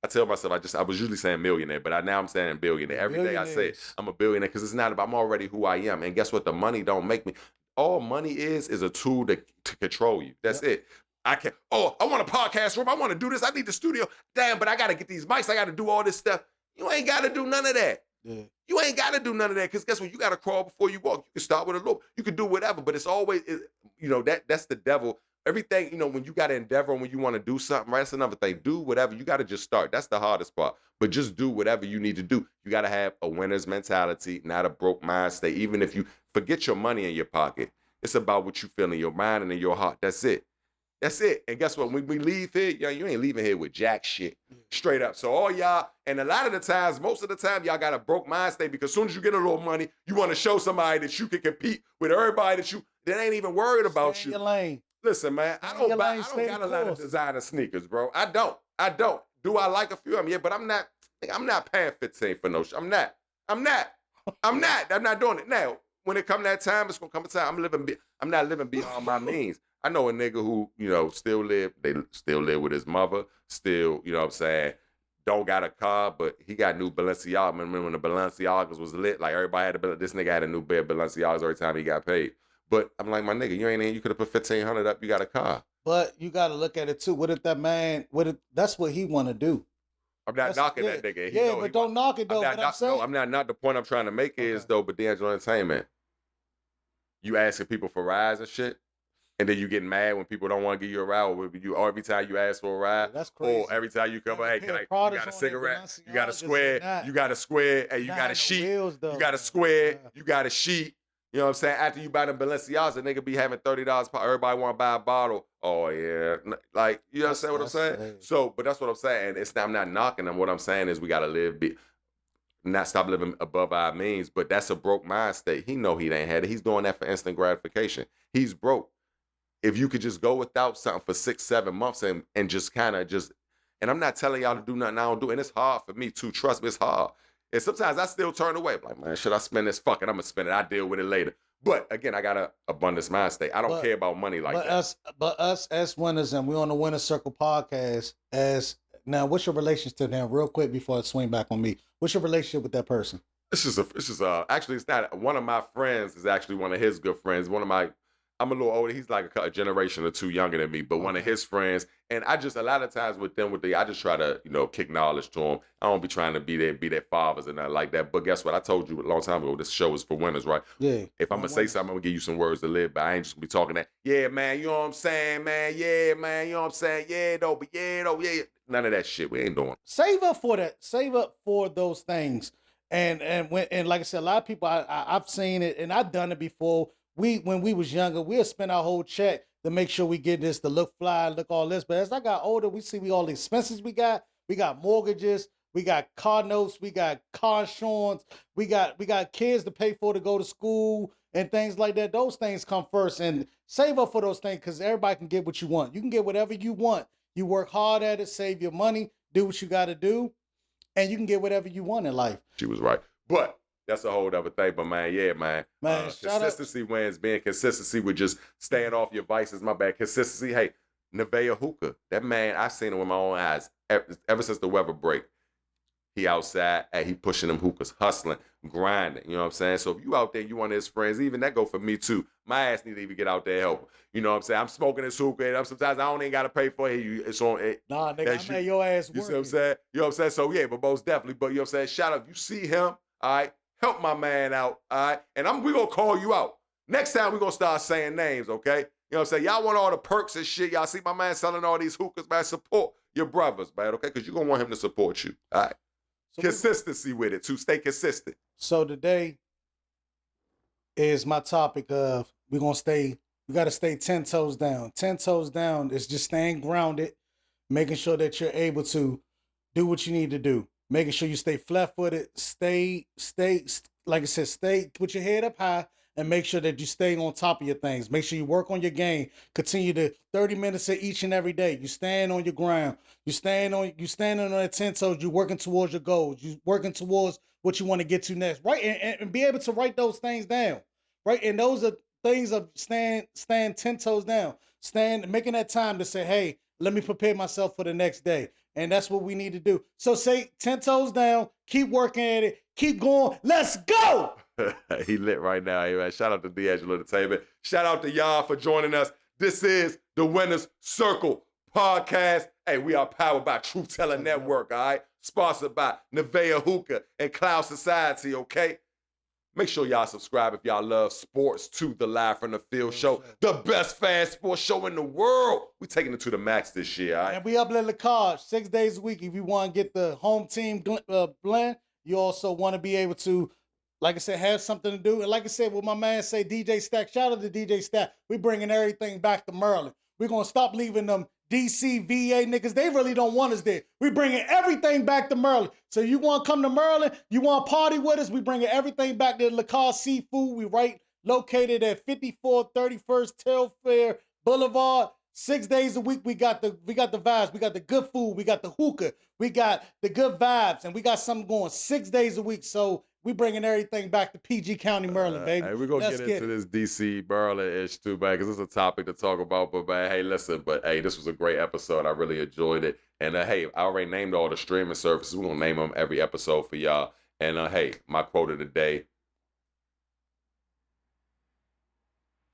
I tell myself, I was usually saying millionaire, but now I'm saying billionaire. Every day I say I'm a billionaire because it's not about, I'm already who I am. And guess what? The money don't make me. All money is a tool to control you. That's it. I want a podcast room. I want to do this. I need the studio. Damn, but I got to get these mics. I got to do all this stuff. You ain't got to do none of that. Yeah. You ain't got to do none of that because guess what? You got to crawl before you walk. You can start with a little. You can do whatever, but it's always, that's the devil. Everything, when you got to endeavor and when you want to do something, right? That's another thing. Do whatever. You got to just start. That's the hardest part. But just do whatever you need to do. You got to have a winner's mentality, not a broke mind state. Even if you forget your money in your pocket, it's about what you feel in your mind and in your heart. That's it. That's it. And guess what? When we leave here, you ain't leaving here with jack shit. Straight up. So all y'all, and a lot of the times, most of the time, y'all got a broke mind state because as soon as you get a little money, you want to show somebody that you can compete with everybody that ain't even worried about you. Stay in your lane. Listen, man, I don't got a lot of designer sneakers, bro. I don't. Do I like a few of them? Yeah, but I'm not paying 15 for no shit. I'm not doing it. Now, when it come that time, it's gonna come a time. I'm not living beyond my means. I know a nigga who, still live with his mother, still, you know what I'm saying, don't got a car, but he got new Balenciaga. Remember when the Balenciagas was lit? Like everybody had this nigga had a new pair of Balenciagas every time he got paid. But I'm like, my nigga, you could have put 1,500 up, you got a car. But you gotta look at it too. What if that man that's what he wanna do? I'm not knocking that nigga. But don't knock it though. No, I'm not the point I'm trying to make is though, but D'Angelo Entertainment. You asking people for rides and shit, and then you getting mad when people don't want to give you a ride, or every time you ask for a ride, that's crazy. Or every time you come, hey, you got a cigarette, you got a square, you got a square, and you got a sheet, you got a square, you got a sheet. You know what I'm saying? After you buy them Balenciagas, the nigga be having $30. Everybody want to buy a bottle. Oh yeah, like you understand what I'm saying? So, but that's what I'm saying. I'm not knocking them. What I'm saying is we gotta not stop living above our means. But that's a broke mind state. He know he ain't had it. He's doing that for instant gratification. He's broke. If you could just go without something for 6-7 months and just kind of and I'm not telling y'all to do nothing I don't do, and it's hard for me too. Trust me, it's hard. And sometimes I still turn away. I'm like, man, should I spend this? Fuck it, I'm gonna spend it. I'll deal with it later. But again, I got an abundance mind state. I don't care about money like that. Us as winners, and we're on the Winner Circle podcast. Now, what's your relationship to them? Real quick before I swing back on me, what's your relationship with that person? Actually, it's not one of my friends. Is actually one of his good friends. I'm a little older. He's like a generation or two younger than me, but one of his friends. And I just, a lot of times with them, I just try to, kick knowledge to them. I don't be trying to be their fathers and nothing like that. But guess what? I told you a long time ago, this show is for winners, right? Yeah. If I'm going to say something, I'm going to give you some words to live by. I ain't just going to be talking that, yeah, man, you know what I'm saying, man? Yeah, man, you know what I'm saying? Yeah, though, yeah. None of that shit. We ain't doing. Save up for that. Save up for those things. And like I said, a lot of people, I've seen it, and I've done it before. When we was younger, we'll spend our whole check to make sure we get this, to look fly, look all this. But as I got older, we see all the expenses we got. We got mortgages, we got car notes, we got car insurance, we got kids to pay for to go to school and things like that. Those things come first, and save up for those things because everybody can get what you want. You can get whatever you want. You work hard at it, save your money, do what you got to do, and you can get whatever you want in life. She was right, but that's a whole other thing. But man, yeah, man. Consistency wins. Being consistency with just staying off your vices. My bad. Consistency. Hey, Nevaeh Hookah. That man, I've seen him with my own eyes ever since the weather break. He outside and he pushing them hookahs, hustling, grinding. You know what I'm saying? So if you out there, you one of his friends, even that go for me too. My ass need to even get out there and help. You know what I'm saying? I'm smoking this hookah and sometimes I don't even got to pay for it. It's on it. Nah, nigga, I made your ass work. You see what I'm saying? You know what I'm saying? So yeah, but most definitely. But you know what I'm saying? Shout out. You see him, all right? Help my man out, all right? And we gonna call you out. Next time we gonna start saying names, okay? You know what I'm saying? Y'all want all the perks and shit. Y'all see my man selling all these hookahs, man. Support your brothers, man, okay? Because you're gonna want him to support you, all right? So consistency with it, too. Stay consistent. So today is my topic of we got to stay 10 toes down. 10 toes down is just staying grounded, making sure that you're able to do what you need to do. Making sure you stay flat-footed, stay, like I said, stay, put your head up high, and make sure that you stay on top of your things. Make sure you work on your game. Continue to 30 minutes of each and every day. You stand on your ground. You standing on that 10 toes. You're working towards your goals. You're working towards what you want to get to next, right? And be able to write those things down, right? And those are things of stand 10 toes down. Making that time to say, hey, let me prepare myself for the next day. And that's what we need to do. So say 10 toes down, keep working at it, keep going. Let's go. He lit right now. Hey, man. Shout out to D'Angelo Entertainment. Shout out to y'all for joining us. This is the Winner's Circle podcast. Hey, we are powered by Tella Network, all right? Sponsored by Nevaeh Hookah and Cloud Society, okay? Make sure y'all subscribe if y'all love sports to the Live from the Field show. The best fan sports show in the world. We taking it to the max this year, all right? And we upload the cards 6 days a week. If you want to get the home team blend, you also want to be able to, like I said, have something to do. And like I said, what my man say, DJ Stack, shout out to DJ Stack. We bringing everything back to Maryland. We're going to stop leaving them DC, VA niggas. They really don't want us there. We bringing everything back to Maryland. So you want to come to Maryland? You want to party with us? We bringing everything back to Lacoste Seafood. We located at 5431st Telfair Boulevard. 6 days a week, we got the vibes, we got the good food, we got the hookah, we got the good vibes, and we got something going 6 days a week. So we bringing everything back to PG County, Maryland, baby. Hey, we're going to get into this DC, Maryland-ish too, man, because it's a topic to talk about. But, man, hey, listen, this was a great episode. I really enjoyed it. And, hey, I already named all the streaming services. We're going to name them every episode for y'all. And, hey, my quote of the day,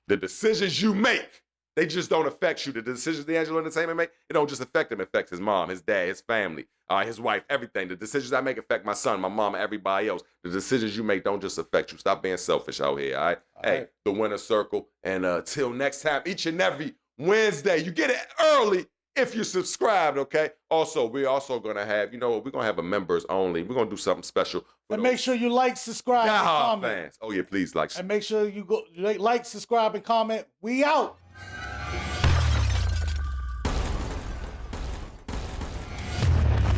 the decisions you make, they just don't affect you. The decisions the Angelo Entertainment make, it don't just affect him. It affects his mom, his dad, his family, his wife, everything. The decisions I make affect my son, my mom, everybody else. The decisions you make don't just affect you. Stop being selfish out here, all right? Hey, the winner circle. And till next time, each and every Wednesday, you get it early if you subscribed, okay? Also, we're also going to have, we're going to have a members only. We're going to do something special. And make sure you like, subscribe, and comment. Fans. Oh, yeah, please like. And make sure you go like, subscribe, and comment. We out.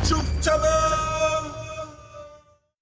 Truth teller.